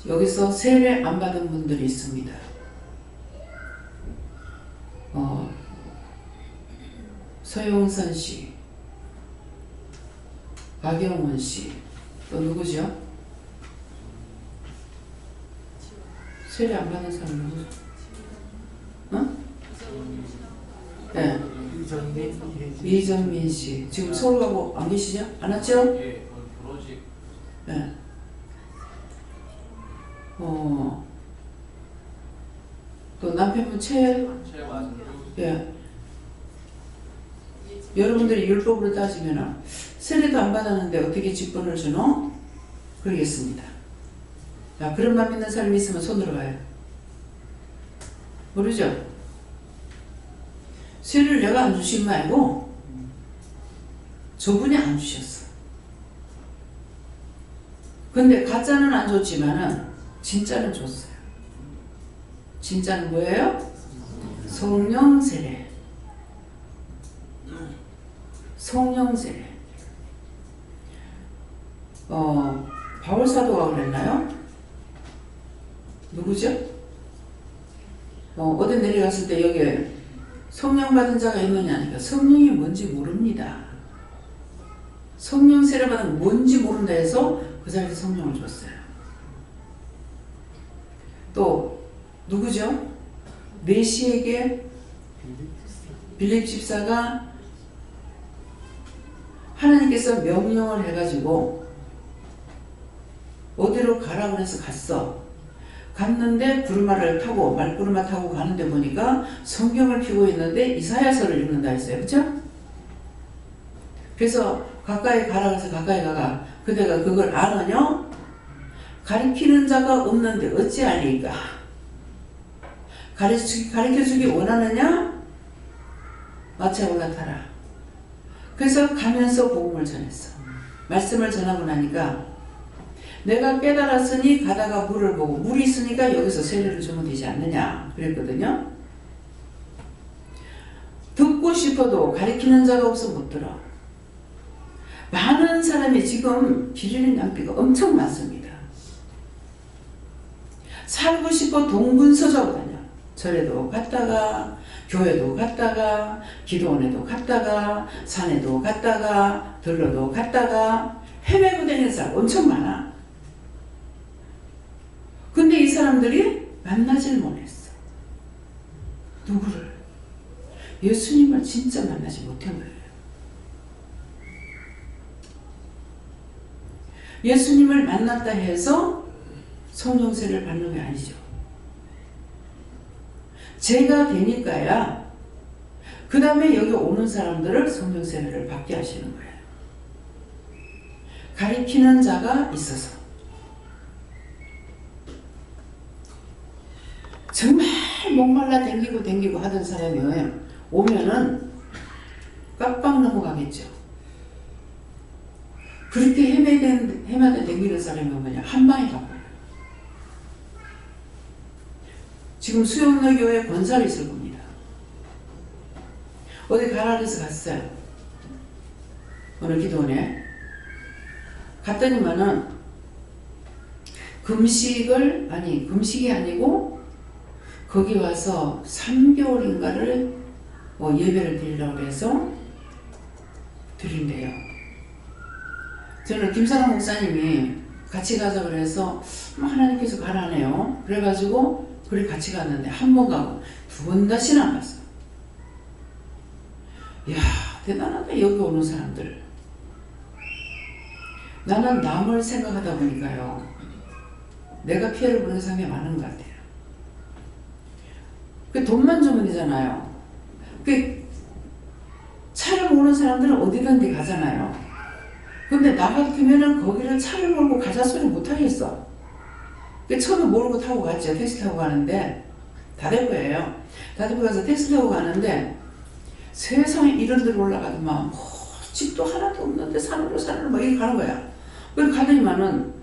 여기서 세례 안 받은 분들이 있습니다. 서용선 씨, 박영원 씨, 또 누구죠? 세례 안 받은 사람 누구죠? 어? 네. 이정민 씨. 지금 서울 가고 안 계시죠? 안 왔죠? 예, 결혼식. 네. 또 남편분 예. 여러분들이 율법으로 따지면 세례도 안 받았는데 어떻게 직분을 주노? 그러겠습니다. 자, 그런 맘 있는 사람이 있으면 손 들어봐요. 모르죠? 세례를 내가 안 주신 말고 저분이 안 주셨어. 근데 가짜는 안 줬지만은 진짜는 줬어요. 진짜는 뭐예요? 성령 세례. 성령 세례. 바울 사도가 그랬나요? 누구죠? 어디 내려갔을 때 여기 성령 받은 자가 있느냐니까 성령이 뭔지 모릅니다. 성령 세례 받은 뭔지 모른다 해서 그 자리에 성령을 줬어요. 또 누구죠? 메시에게 빌립 집사가 하나님께서 명령을 해가지고 어디로 가라고 해서 갔어. 갔는데 구르마를 타고 말구르마 타고 가는데 보니까 성경을 펴고 있는데 이사야서를 읽는다 했어요. 그렇죠? 그래서 가까이 가라고 해서 가까이 가가 그대가 그걸 아느냐? 가르치는 자가 없는데 어찌 알리까? 가르쳐주기 원하느냐? 마차에 올라타라. 그래서 가면서 복음을 전했어. 말씀을 전하고 나니까 내가 깨달았으니 가다가 물을 보고 물이 있으니까 여기서 세례를 주면 되지 않느냐 그랬거든요. 듣고 싶어도 가르치는 자가 없어 못 들어. 많은 사람이 지금 기르는 양피가 엄청 많습니다. 살고 싶어 동분서주하고 다녀. 절에도 갔다가 교회도 갔다가 기도원에도 갔다가 산에도 갔다가 들러도 갔다가 헤매고 다니는 사람 엄청 많아. 근데 이 사람들이 만나질 못했어. 누구를? 예수님을 진짜 만나지 못한 거예요. 예수님을 만났다 해서 성령세를 받는 게 아니죠. 제가 되니까야 그 다음에 여기 오는 사람들을 성령세례를 받게 하시는 거예요. 가리키는 자가 있어서. 정말 목말라 댕기고 하던 사람이 오면은 깜빡 넘어가겠죠. 그렇게 헤매다 댕기는 사람이 오면 한 방에 가버려요. 지금 수영로 교회 권사를 있을 겁니다. 어디 가라 그래서 갔어요. 오늘 기도원에 갔더니만은 금식이 아니고 거기 와서 3개월인가를 예배를 드리라고 해서 드린대요. 저는 김사랑 목사님이 같이 가자 그래서 하나님께서 가라네요. 그래가지고 그래 같이 갔는데 한 번 가고 두 번 다시는 안 갔어. 이야 대단하다 여기 오는 사람들. 나는 남을 생각하다 보니까요. 내가 피해를 보는 사람이 많은 것 같아요. 그 돈만 주면 되잖아요. 그 차를 모르는 사람들은 어디든지 가잖아요. 근데 나 같으면은 거기를 차를 몰고 가자 소리 못 하겠어. 그 처음에 몰고 타고 갔죠. 택시 타고 가는데 다대포예요. 다대포 가서 택시 타고 가는데 세상에 이런 데로 올라가더만 집도 하나도 없는데 산으로 막 이렇게 가는 거야. 그래 가더니만은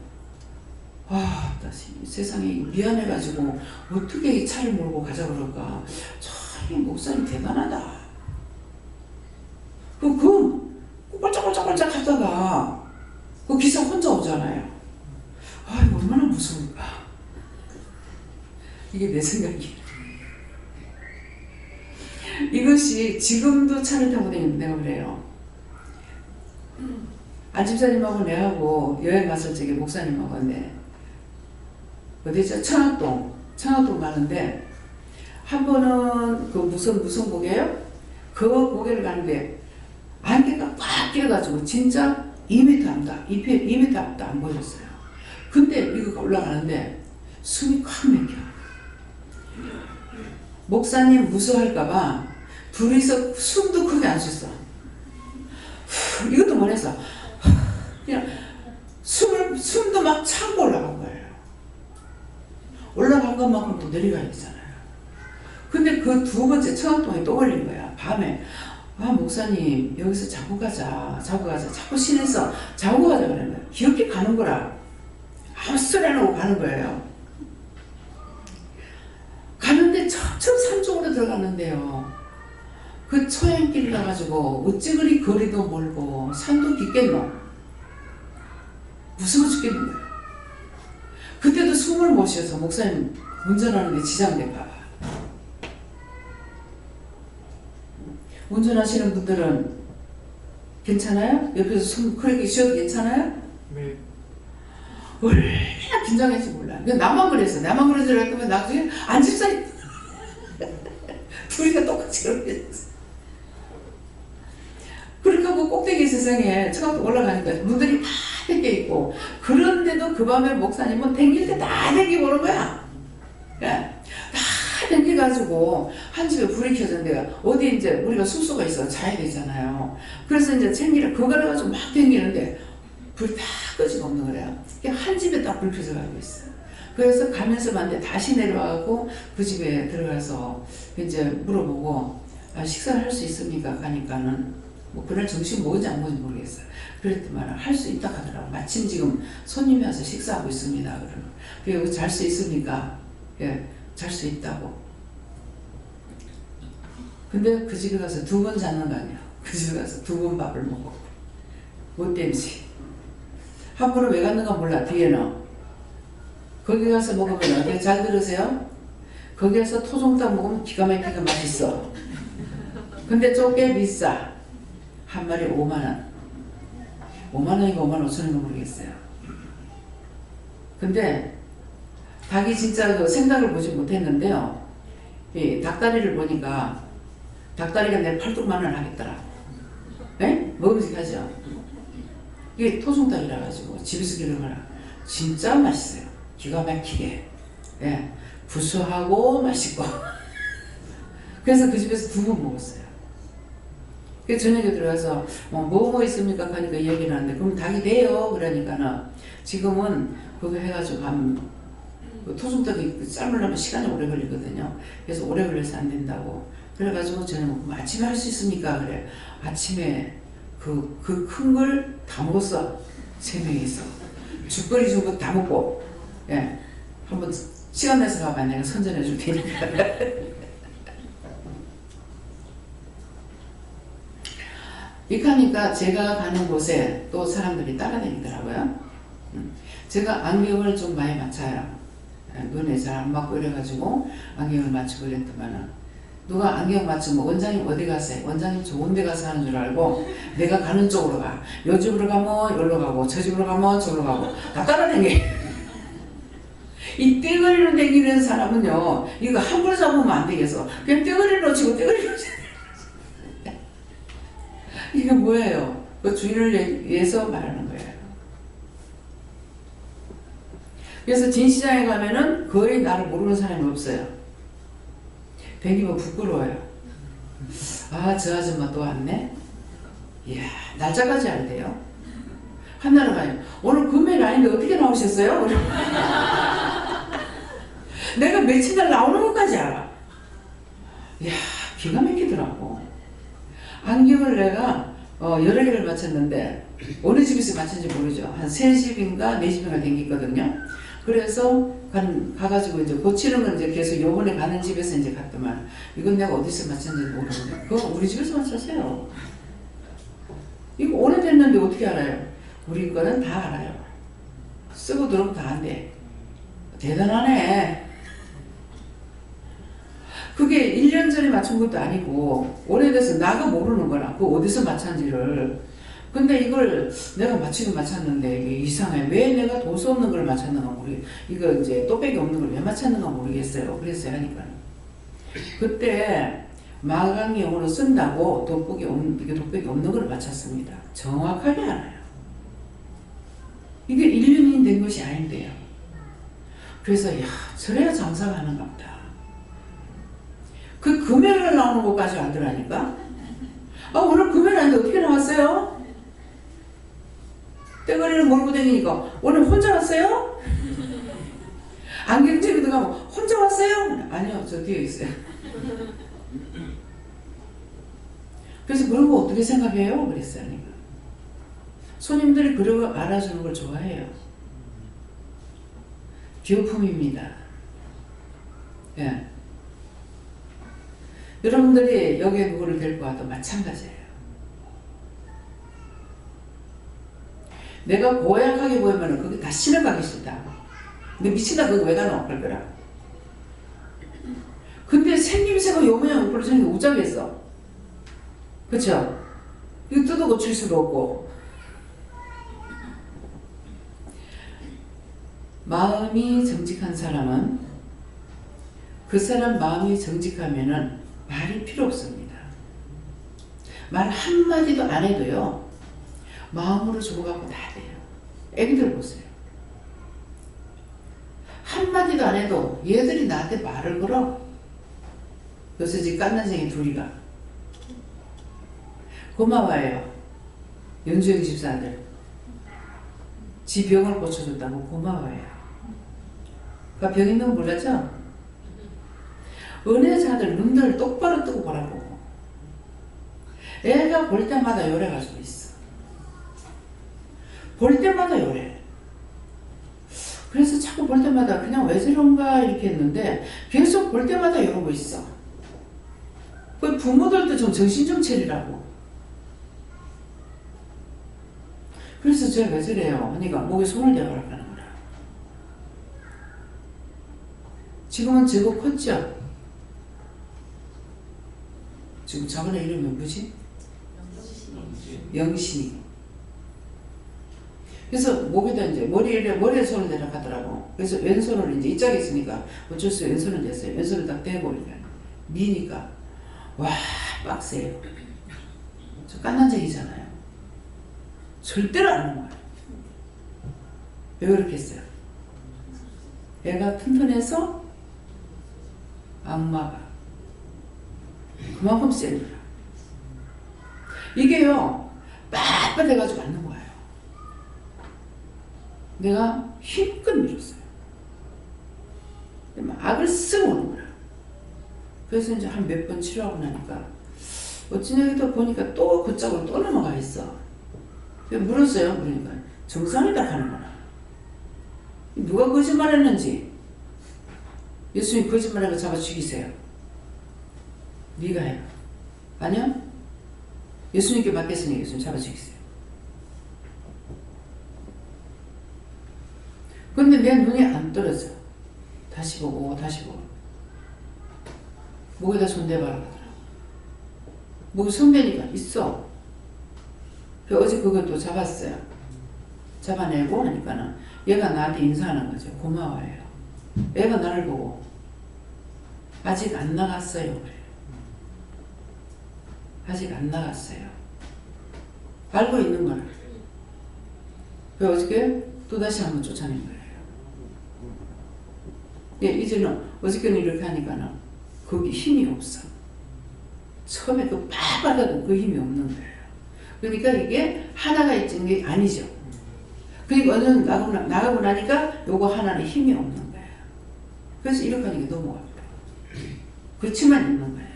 세상에 미안해가지고 어떻게 이 차를 몰고 가자 그럴까. 참 목사님 대단하다. 그 꼴짝꼴짝 하다가 그 기사 혼자 오잖아요. 얼마나 무서울까. 이게 내 생각이에요. 이것이 지금도 차를 타고 다니는데 내가 그래요. 안집사님하고 내하고 여행 갔을 적에 목사님하고 어디죠? 청학동 가는데 한 번은 그 무슨 고개요? 그 고개를 가는데 안개가 꽉 끼어가지고 진짜 2m 앞도 안 보였어요. 근데 이거 올라가는데 숨이 꽉 막혀. 목사님 무서워할까봐 둘이서 숨도 크게 안 쉬었어. 이것도 못했어. 그냥 숨도 막 참고 올라간 거예요. 올라간 것만큼 또 내려가야 되잖아요. 근데 그 두 번째 청학동에 또 걸린 거야. 밤에 목사님 여기서 자고 가자 자꾸 신에서 자고 가자 그러는 거야. 기어이 가는 거라 아무 소리 안 하고 가는 거예요. 가는데 저쪽 산 쪽으로 들어갔는데요. 그 초행길을 나가지고 어찌 그리 거리도 멀고 산도 깊겠노. 무서워 죽겠는 거예요. 그때도 숨을 못 쉬어서 목사님 운전하는데 지장될까 봐. 운전하시는 분들은 괜찮아요? 옆에서 숨 그렇게 쉬어도 괜찮아요? 네. 얼마나 긴장했지 몰라. 나만 그랬어. 나만 그런 줄 알았더니 나중에 안 집사님 둘이가 똑같이 그렇게 됐어. 그렇게 하고 꼭대기 세상에 처음 올라가니까 문들이 다 닫혀 있고, 그런데도 그 밤에 목사님은 댕길 때 다 댕기고 오는 거야. 예. 다 댕겨가지고 한 집에 불이 켜진 데가 어디 이제 우리가 숙소가 있어 자야 되잖아요. 그래서 이제 챙기를 그거 가지고 막 댕기는데 불이 다 끄지가 없는 거래요. 한 집에 딱 불 켜져 가지고 있어. 그래서 가면서 만데 다시 내려와고 그 집에 들어가서 이제 물어보고 식사를 할 수 있습니까? 가니까는 뭐 그날 점심 먹은지 안 먹은지 모르겠어요. 그랬더만 할 수 있다 하더라고. 마침 지금 손님이 와서 식사하고 있습니다. 그러고 여기 잘 수 있습니까? 예, 잘 수 있다고. 근데 그 집에 가서 2번 자는 거 아니야. 그 집에 가서 2번 밥을 먹어. 뭐 때문지. 한 번은 왜 갔는가 몰라. 뒤에는 거기 가서 먹으면 어때? 잘 들으세요? 거기 가서 토종닭 먹으면 기가 막히게 맛있어. 근데 좀 꽤 비싸. 한 마리 5만원. 5만원인가 5만 5천원인가 모르겠어요. 근데 닭이 진짜 그 생닭을 보지 못했는데요. 이 닭다리를 보니까 닭다리가 내 팔뚝만원 하겠더라. 에? 먹음직하죠? 이게 토종닭이라 가지고 집에서 기르거나 진짜 맛있어요. 기가 막히게. 예. 구수하고 맛있고. 그래서 그 집에서 2번 먹었어요. 그래서 저녁에 들어가서 뭐 있습니까? 하니까 얘기를 하는데 그럼 닭이 돼요? 그러니까는 지금은 그거 해가지고 토종닭이 삶으려면 시간이 오래 걸리거든요. 그래서 오래 걸려서 안 된다고. 그래가지고 저는 아침에 할 수 있습니까? 그래. 아침에 그 큰 걸 다 먹었어. 3명이서. 죽거리 준 거 다 먹고. 예. 한번 시간 내서 가봐. 내가 선전해 줄 테니까. 이렇게 하니까 제가 가는 곳에 또 사람들이 따라다니더라고요. 제가 안경을 좀 많이 맞춰요. 눈에 잘 안 맞고 이래가지고 안경을 맞추고 그랬더만은 누가 안경 맞추면 원장님 어디 가세요? 원장님 좋은 데 가서 하는 줄 알고 내가 가는 쪽으로 가. 요 집으로 가면 여기로 가고 저 집으로 가면 저기로 가고 다 따라다녀. 이 떼거리로 다니는 사람은요, 이거 함부로 잡으면 안 되겠어. 그냥 떼거리로 놓치고 떼거리로 놓치고. 이게 뭐예요? 그 주인을 위해서 말하는 거예요. 그래서 진시장에 가면은 거의 나를 모르는 사람이 없어요. 댕기면 부끄러워요. 아, 저 아줌마 또 왔네? 이야, 날짜까지 알대요. 한나라 가요. 오늘 금요일 아닌데 어떻게 나오셨어요? 내가 며칠 날 나오는 것까지 알아. 이야, 기가 막히더라고. 안경을 내가 여러 개를 맞췄는데 어느 집에서 맞춘지 모르죠. 한 3집인가 4집인가 댕겼거든요. 그래서 가가지고 이제 고치는 건 이제 계속 요번에 가는 집에서 이제 갔더만 이건 내가 어디서 맞췄는지 모르는데 그거 우리 집에서 맞췄어요. 이거 오래됐는데 어떻게 알아요? 우리 거는 다 알아요. 쓰고 들어오면 다 안 돼. 대단하네. 그게 1년 전에 맞춘 것도 아니고 오래돼서 나가 모르는 거라. 그 어디서 맞췄는지를. 근데 이걸 내가 맞추긴 맞췄는데 이게 이상해. 왜 내가 도수 없는 걸 맞췄는가 모르겠어. 이거 이제 또빼기 없는 걸 왜 맞췄는가 모르겠어요. 그랬어요 하니까. 그때 마강용으로 쓴다고 이게 돋보기 없는 걸 맞췄습니다. 정확하게 알아요. 이게 1년이 된 것이 아닌데요. 그래서 야, 저래야 장사가 하는가 보다. 그 금요일날 나오는 것까지 알더라니까. 아, 오늘 금요일 아닌데 어떻게 나왔어요? 떼거리를 몰고 다니니까 오늘 혼자 왔어요? 안경집에 들어가면 혼자 왔어요? 아니요, 저 뒤에 있어요. 그래서 그런 거 어떻게 생각해요? 그랬어요. 손님들이 그러고 알아주는 걸 좋아해요. 기호품입니다. 예. 여러분들이 여기에 누구를 데리고 와도 마찬가지예요. 내가 고약하게 보이면 그게 다 신을 가기 싫다. 너 미친다 그거 왜 가노? 그럴 거라. 근데 생김새가 요 모양 별로 생긴 우짜겠어. 그쵸? 이거 뜯어 고칠 수도 없고. 마음이 정직한 사람은 그 사람 마음이 정직하면은 말이 필요 없습니다. 말 한마디도 안 해도요. 마음으로 주고받고 다 돼요. 애기들 보세요. 한마디도 안 해도 얘들이 나한테 말을 걸어. 요새 지금 깐난쟁이 둘이가 고마워요. 연주영 집사들 지 병을 고쳐줬다고 고마워요. 그 병 있는 거 몰랐죠? 은혜자들 눈들 똑바로 뜨고 보라고. 애가 볼 때마다 요래갈 수도 있어. 볼 때마다 요래. 그래서 자꾸 볼 때마다 그냥 왜 저런가 이렇게 했는데 계속 볼 때마다 이러고 있어. 그 부모들도 좀 정신 좀 차리라고. 그래서 제가 왜 저래요? 하니까 목에 손을 대보라고 하는 거라. 지금은 제법 컸죠? 지금 자본의 이름이 뭐지? 영신이. 그래서 목에다 이제 머리에 손을 대라 하더라고. 그래서 왼손을 이제 이짝에 있으니까 어쩔 수 없이 왼손을 댔어요. 왼손을 딱 대고 미니까 와 빡세요. 저 깐난쟁이잖아요. 절대로 안 하는 거예요. 왜 그렇게 했어요? 애가 튼튼해서 악마가 그만큼 센 거야. 이게요 빳빳해가지고 맞는 거예요. 내가 힘껏 밀었어요. 악을 쓰고 오는 거야. 그래서 이제 한 몇 번 치료하고 나니까 어찌냐기도 보니까 또 그 짝으로 또 넘어가 있어. 물었어요. 그러니까 정상이다 하는 거야. 누가 거짓말했는지 예수님 거짓말한 거 잡아 죽이세요. 네가 해요. 아니요? 예수님께 맡겼으니 예수님 잡아 죽이세요. 근데 내 눈이 안 떨어져. 다시 보고 다시 보고. 목에다 손 대봐라 하더라고. 목에 손 대니까 있어. 어제 그걸 또 잡았어요. 잡아내고 하니까는 얘가 나한테 인사하는 거죠. 고마워요. 얘가 나를 보고 아직 안 나갔어요. 그래요. 아직 안 나갔어요. 알고 있는 거를. 어저께 또다시 한번 쫓아낸 거예요. 예, 이제는 어저께는 이렇게 하니까는 거기 힘이 없어. 처음에 그 빡빡하던 그 힘이 없는 거예요. 그러니까 이게 하나가 있는 게 아니죠. 그러니까 어느 나가고 나니까 요거 하나는 힘이 없는 거예요. 그래서 이렇게 하는 게 넘어가요. 그렇지만 있는 거예요.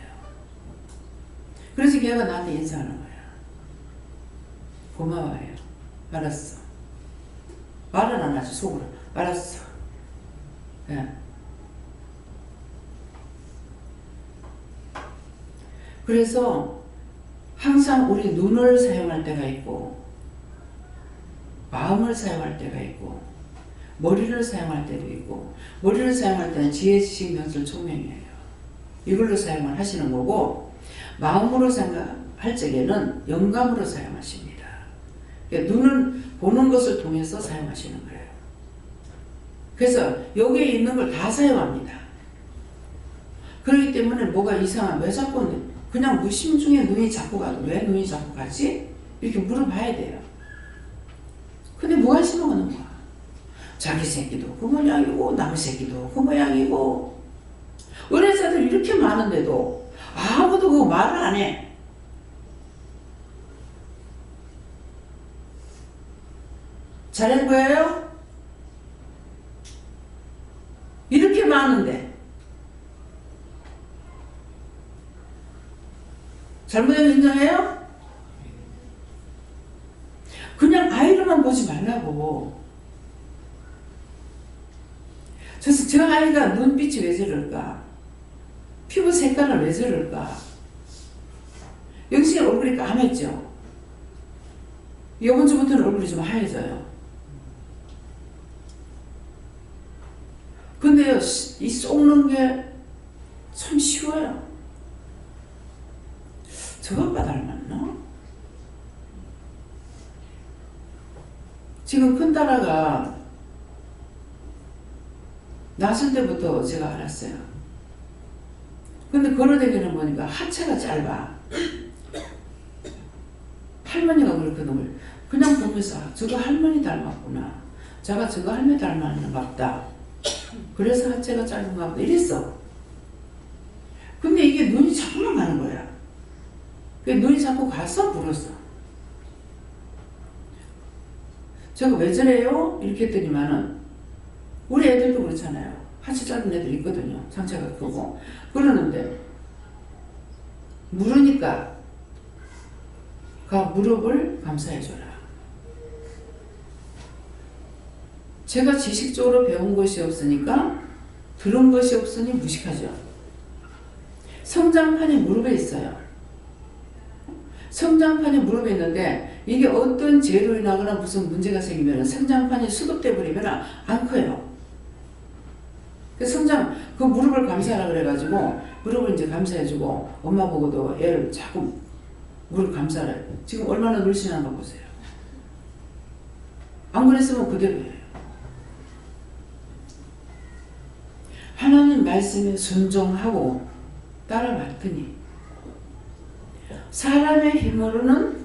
그래서 걔가 나한테 인사하는 거예요. 고마워요. 알았어. 말은 안 하지 속으로. 알았어. 예. 그래서 항상 우리 눈을 사용할 때가 있고 마음을 사용할 때가 있고 머리를 사용할 때도 있고 머리를 사용할 때는 지혜, 지식, 명철, 총명이에요. 이걸로 사용을 하시는 거고 마음으로 생각할 적에는 영감으로 사용하십니다. 그러니까 눈은 보는 것을 통해서 사용하시는 거예요. 그래서 여기에 있는 걸 다 사용합니다. 그렇기 때문에 뭐가 이상한 왜 자꾸 그냥 무심 중에 눈이 자꾸 가도 왜 눈이 자꾸 가지? 이렇게 물어봐야 돼요. 근데 무관심한 거는 뭐야? 자기 새끼도 그 모양이고 남 새끼도 그 모양이고 은혜자들 이렇게 많은데도 아무도 그거 말을 안 해. 잘한 거예요? 이렇게 많은데 잘못된 인정해요? 그냥 아이로만 보지 말라고. 그래서 저 아이가 눈빛이 왜 저럴까? 피부 색깔은 왜 저럴까? 영신이 얼굴이 까맸죠? 이번 주부터는 얼굴이 좀 하얘져요. 근데요, 이 속는 게 참 쉬워요. 저것과 닮았나? 지금 큰딸아가 낳았을 때부터 제가 알았어요. 근데 걸어다니는 보니까 하체가 짧아. 할머니가 그렇거든. 그냥 보면서 저거 할머니 닮았구나. 제가 저거 할머니 닮았는 것 같다. 그래서 하체가 짧은가 보다 이랬어. 근데 이게 눈이 자꾸만 가는 거야. 눈이 자꾸 가서 불었어. 제가 왜 저래요? 이렇게 했더니만은 우리 애들도 그렇잖아요. 하체 짧은 애들 있거든요. 상체가 크고. 그러는데 물으니까 가 무릎을 감싸해줘라. 제가 지식적으로 배운 것이 없으니까 들은 것이 없으니 무식하죠. 성장판이 무릎에 있어요. 성장판이 무릎에 있는데 이게 어떤 재로 인하거나 무슨 문제가 생기면 성장판이 수급돼 버리면 안 커요. 그 무릎을 감싸라 그래가지고 무릎을 이제 감싸해주고 엄마 보고도 애를 자꾸 무릎 감싸라. 지금 얼마나 늘씬한 거 보세요. 안 그랬으면 그대로예요. 하나님 말씀에 순종하고 따라갔더니 사람의 힘으로는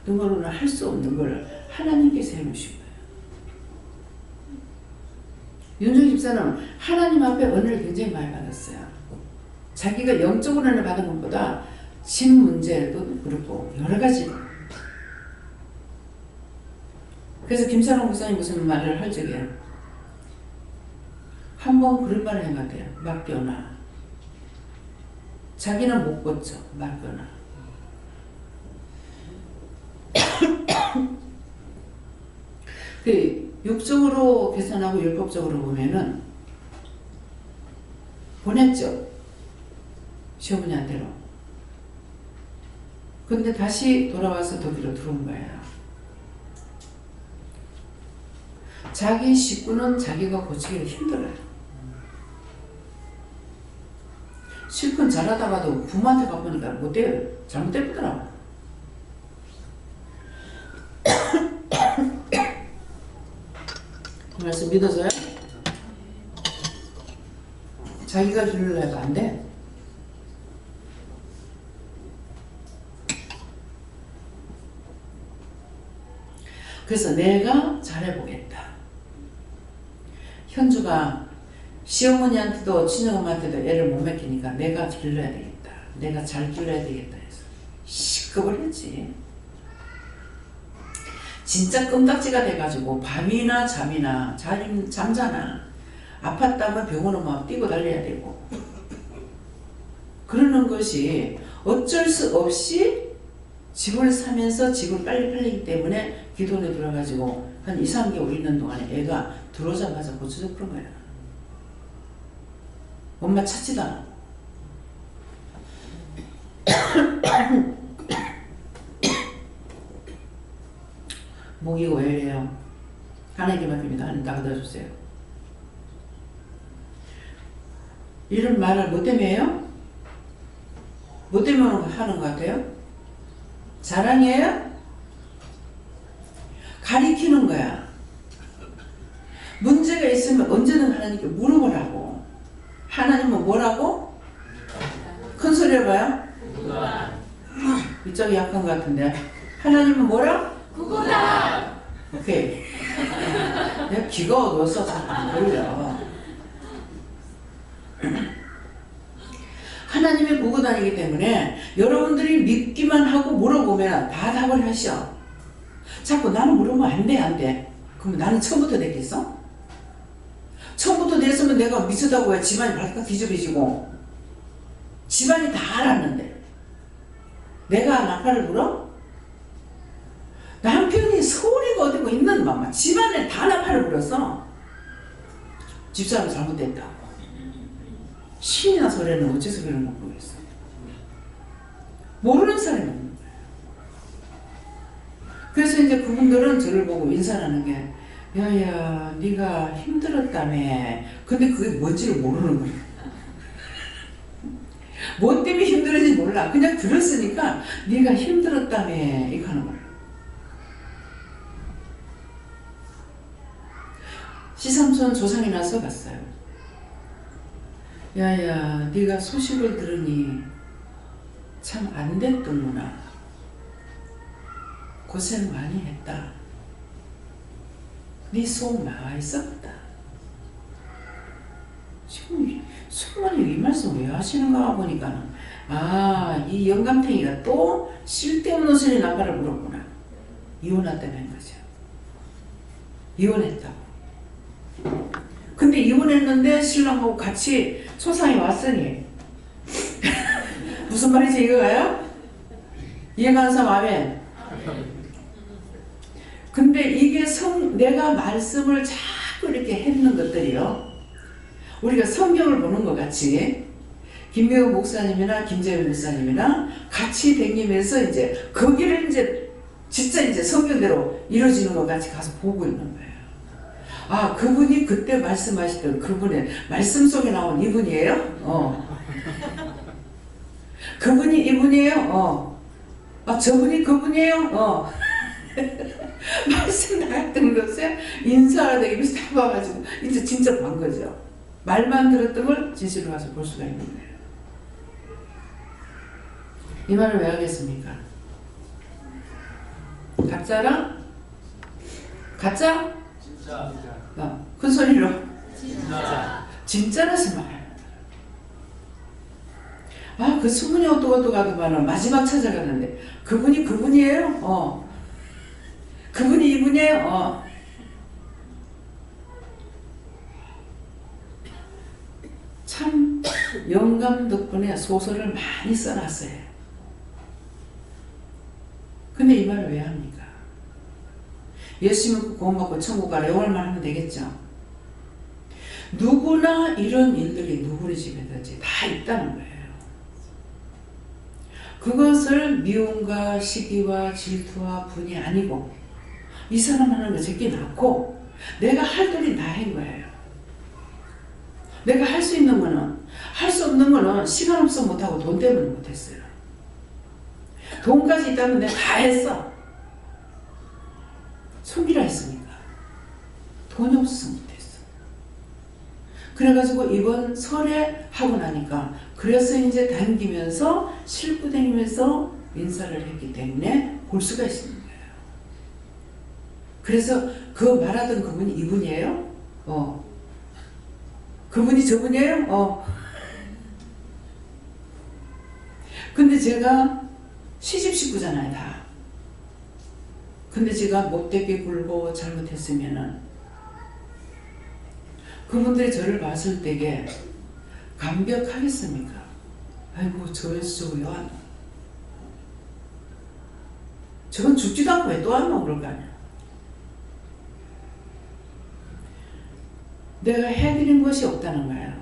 능으로는 할 수 없는 걸 하나님께서 해놓으신 거예요. 윤정 집사는 하나님 앞에 은혜를 굉장히 많이 받았어요. 자기가 영적으로 은혜 받은 것보다 집 문제도 그렇고 여러 가지. 그래서 김사롱 목사님 무슨 말을 할 적에 한번 그런 말을 한 것 같아요. 맡겨놔. 자기는 못 고쳐. 맡겨놔. 육적으로 계산하고 율법적으로 보면은 보냈죠. 시어머니한테로. 근데 다시 돌아와서 거기로 들어온 거예요. 자기 식구는 자기가 고치기를 힘들어요. 실컷 잘하다가도 부모한테 가보니까 못돼요. 잘못됐더라고. 그 말씀 믿어서요? 자기가 길을 해도 안 돼. 그래서 내가 잘해보겠다. 현주가 시어머니한테도 친정엄마한테도 애를 못 맡기니까 내가 길러야 되겠다. 내가 잘 길러야 되겠다 해서 시급을 했지. 진짜 껌딱지가 돼가지고 밤이나 잠이나 잠자나 아팠다면 병원 오면 뛰고 달려야 되고 그러는 것이 어쩔 수 없이 집을 사면서 집을 빨리 팔리기 때문에 기도원에 들어가지고 한 2, 3개월 있는 동안에 애가 들어오자마자 고쳐져 버린 거야. 엄마 찾지도 않아. 목이 왜 이래요? 하나님께 맡깁니다. 하나님 나가다주세요. 이런 말을 뭐 때문에 해요? 뭐 때문에 하는 것 같아요? 자랑이에요? 가리키는 거야. 문제가 있으면 언제든 하나님께 물어보라고. 하나님은 뭐라고? 큰 소리 해봐요. 이쪽이 약한 것 같은데. 하나님은 뭐라? 그거다. 오케이. 내가 귀가 어두워서 잘 안 들려. 하나님의 보고단이기 때문에 여러분들이 믿기만 하고 물어보면 다 답을 하셔. 자꾸 나는 물어보면 안 돼, 안 돼. 그럼 나는 처음부터 됐겠어? 처음부터 됐으면 내가 미쳤다고 해. 집안이 발칵 뒤집어지고 집안이 다 알았는데 내가 나팔을 불어? 남편이 소리가 어디고 있는 맘마 집안에 다 나팔을 불었어. 집사람 잘못됐다. 신이나 소리는 어째서 그런 거 모르겠어. 모르는 사람이 없는 거예요. 그래서 이제 그분들은 저를 보고 인사하는 게 야야 네가 힘들었다며. 근데 그게 뭔지를 모르는 거야. 뭐 때문에 힘들었는지 몰라. 그냥 들었으니까 네가 힘들었다며 이렇게 하는 거야. 시삼손 조상이 나서 갔어요. 야야 네가 소식을 들으니 참 안 됐더구나. 고생 많이 했다. 네 속 나와 있었다. 지금 수모님 이 말씀 왜 하시는가 보니까 이 영감탱이가 또 쓸데없는 소리 나가라 물었구나. 이혼했다는 거죠. 이혼했다고. 근데 이혼했는데 신랑하고 같이 초상에 왔으니 무슨 말인지 이거가요? 이해가는 사람 아멘. 근데 이게 내가 말씀을 자꾸 이렇게 했는 것들이요. 우리가 성경을 보는 것 같이 김명호 목사님이나 김재현 목사님이나 같이 다니면서 이제 거기를 이제 진짜 이제 성경대로 이루어지는 것 같이 가서 보고 있는 거예요. 그분이 그때 말씀하시던 그분의 말씀 속에 나온 이분이에요? 그분이 이분이에요? 저분이 그분이에요? 말씀 나갔던 것에 인사하다 입에서 다 봐가지고 이제 진짜 본 거죠. 말만 들었던 걸 진실로 가서 볼 수가 있는 거예요. 이 말을 왜 하겠습니까? 가짜랑? 가짜? 진짜. 큰 소리로. 진짜. 진짜라서 말. 그 수분이 어떡하더만은 마지막 찾아가는데 그분이 그분이에요? 그분이 이분이에요? 참 영감 덕분에 소설을 많이 써놨어요. 근데 이 말을 왜 합니까? 예수 믿고 구원 받고 천국 가라 이걸만 하면 되겠죠? 누구나 이런 일들이 누구네 집에든지 다 있다는 거예요. 그것을 미움과 시기와 질투와 분이 아니고 이 사람 하는 거 제게 낳고 내가 할 일이 다 한 거예요. 내가 할 수 있는 거는 할 수 없는 거는 시간 없어 못하고 돈 때문에 못했어요. 돈까지 있다면 내가 다 했어. 속이라 했으니까. 돈이 없어서 못했어. 그래가지고 이번 설에 하고 나니까 그래서 이제 다니면서 싣고 다니면서 인사를 했기 때문에 볼 수가 있는 거예요. 그래서 그 말하던 그분이 이분이에요? 그분이 저분이에요? 근데 제가 시집 식구잖아요, 다. 근데 제가 못되게 굴고 잘못했으면은 그분들이 저를 봤을 때에 감격하겠습니까? 아이고, 저에서 저거 왜 왔노? 저건 죽지도 않고 왜 또 왔노? 그럴 거 아니야. 내가 해드린 것이 없다는 거예요.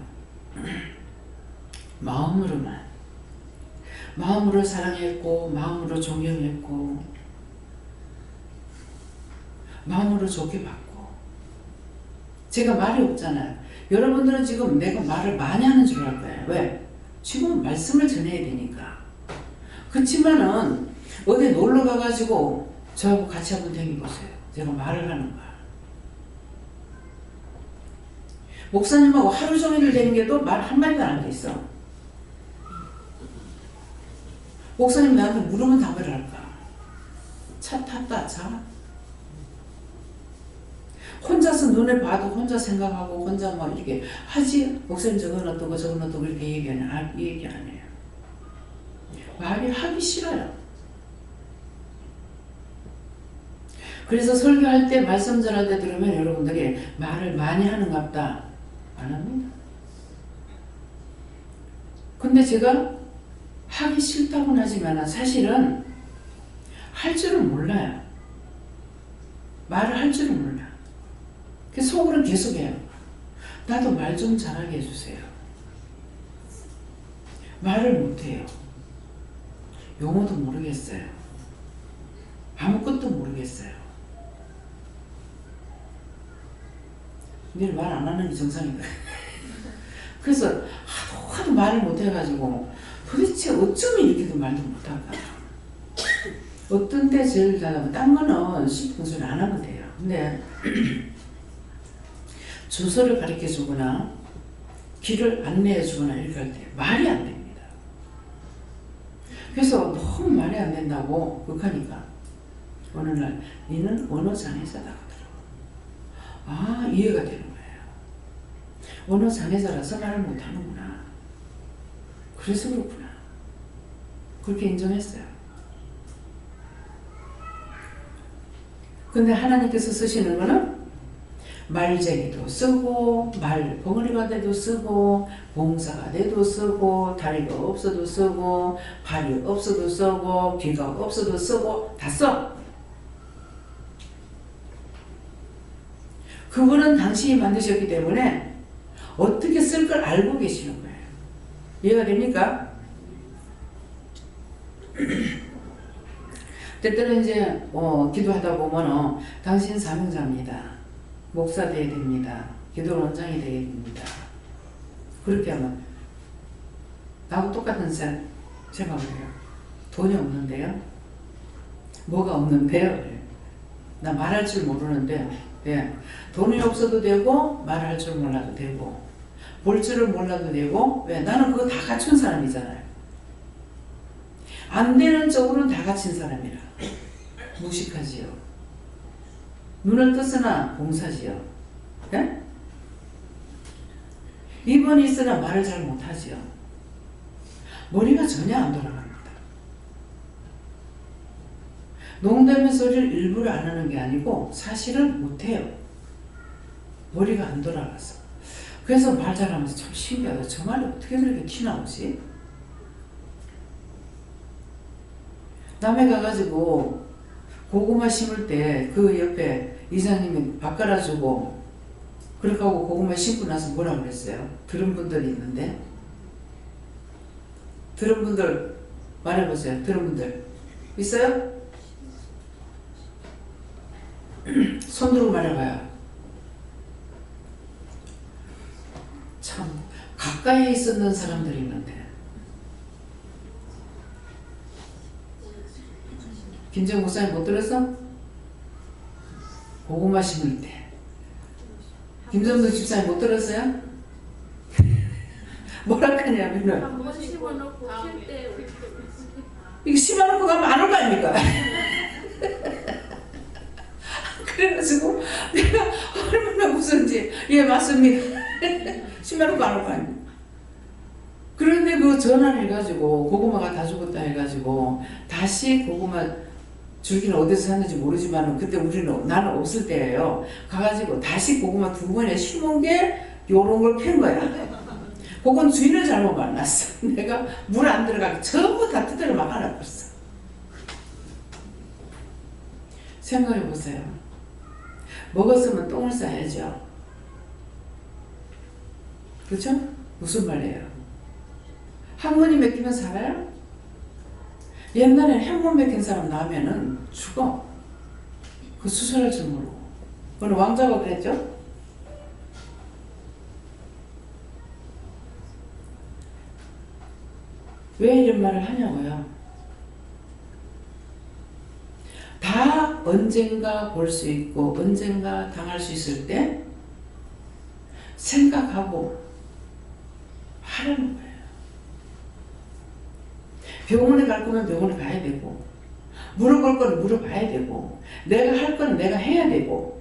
마음으로만. 마음으로 사랑했고, 마음으로 존경했고, 마음으로 좋게 받고. 제가 말이 없잖아요. 여러분들은 지금 내가 말을 많이 하는 줄 알 거예요. 왜? 지금 말씀을 전해야 되니까. 그렇지만은 어디 놀러 가가지고 저하고 같이 한번 다녀보세요. 제가 말을 하는 거야. 목사님하고 하루 종일 되는 게도 말 한마디도 안 돼 있어. 목사님 나한테 물으면 답을 할까? 차 탔다, 차. 혼자서 눈에 봐도 혼자 생각하고 혼자 막 이렇게 하지. 목사님 저건 어떠고 저건 어떠고 이렇게 얘기하냐? 이 얘기 안 해요. 말이 하기 싫어요. 그래서 설교할 때 말씀 전할 때 들으면 여러분들이 말을 많이 하는갑다. 안 합니다. 근데 제가 하기 싫다고는 하지만 사실은 할 줄은 몰라요. 말을 할 줄은 몰라. 그래서 속으로는 계속 해요. 나도 말 좀 잘하게 해주세요. 말을 못해요. 용어도 모르겠어요. 아무것도 모르겠어요. 니는 말 안 하는 게 정상이다. 그래서 하도 말을 못 해가지고 도대체 어쩌면 이렇게도 말도 못할까. 어떤 때 제일 잘하면 딴 거는 시큰 소리 안 하면 돼요. 근데 주소를 가르쳐 주거나 길을 안내해 주거나 이렇게 할 때 말이 안 됩니다. 그래서 너무 말이 안 된다고 극하니까 어느 날 니는 언어 장애자다 하더라고. 아, 이해가 되는 거예요. 언어 장애자라서 말을 못 하는구나. 그래서 그렇구나. 그렇게 인정했어요. 근데 하나님께서 쓰시는 거는 말쟁이도 쓰고 말 벙어리가 돼도 쓰고 봉사가 돼도 쓰고 다리가 없어도 쓰고 발이 없어도 쓰고 귀가 없어도 쓰고 다 써. 그분은 당신이 만드셨기 때문에 어떻게 쓸 걸 알고 계시는 거예요. 이해가 됩니까? 때때로 이제 기도하다 보면 당신 사명자입니다. 목사 되어야 됩니다. 기도 원장이 되어야 됩니다. 그렇게 하면 나하고 똑같은 생각을 해요. 돈이 없는데요? 뭐가 없는데요? 나 말할 줄 모르는데 예. 돈이 없어도 되고 말할 줄 몰라도 되고 볼 줄을 몰라도 되고 왜? 나는 그거 다 갖춘 사람이잖아요. 안 되는 쪽으로는 다 갖춘 사람이라 무식하지요. 눈을 떴으나 봉사지요. 예? 입은 있으나 말을 잘 못하지요. 머리가 전혀 안 돌아갑니다. 농담의 소리를 일부러 안 하는 게 아니고 사실은 못해요. 머리가 안 돌아가서. 그래서 말 잘하면서 참 신기하다. 저 말이 어떻게 그렇게 튀나오지? 남해 가가지고 고구마 심을 때 그 옆에 이사님이 밥 깔아주고 그렇게 하고 고구마 심고 나서 뭐라 그랬어요? 들은 분들이 있는데 들은 분들 말해보세요. 들은 분들 있어요? 손 들고 말해봐요. 참 가까이에 있었는 사람들이 있는데 김정 목사님 못 들었어? 고구마 심을 때 김정도 집사님 못 들었어요? 뭐라 하냐면은 한번 심어놓고 쉴때 이거 심어놓고 가면 안 올 거 아닙니까? 그래가지고 내가 얼마나 웃었는지 예 맞습니다. 심어놓고 안 올 거 아닙니까? 그런데 그 전화를 해가지고 고구마가 다 죽었다 해가지고 다시 고구마 줄기는 어디서 샀는지 모르지만 그때 나는 없을 때예요. 가가지고 다시 고구마 2번에 심은 게 요런 걸 팬 거야. 그건 주인을 잘못 만났어. 내가 물 안 들어가게 전부 다 뜯어 막아놨었어. 생각해 보세요. 먹었으면 똥을 싸야죠. 그렇죠? 무슨 말이에요? 항문이 맥히면 살아요? 옛날에 항문 맥힌 사람 나면은 죽어. 그 수술할 줄 모르고. 그건 왕자가 그랬죠? 왜 이런 말을 하냐고요? 다 언젠가 볼 수 있고 언젠가 당할 수 있을 때 생각하고 하라는 거예요. 병원에 갈 거면 병원에 가야 되고 물어볼 거는 물어봐야 되고 내가 할 거는 내가 해야 되고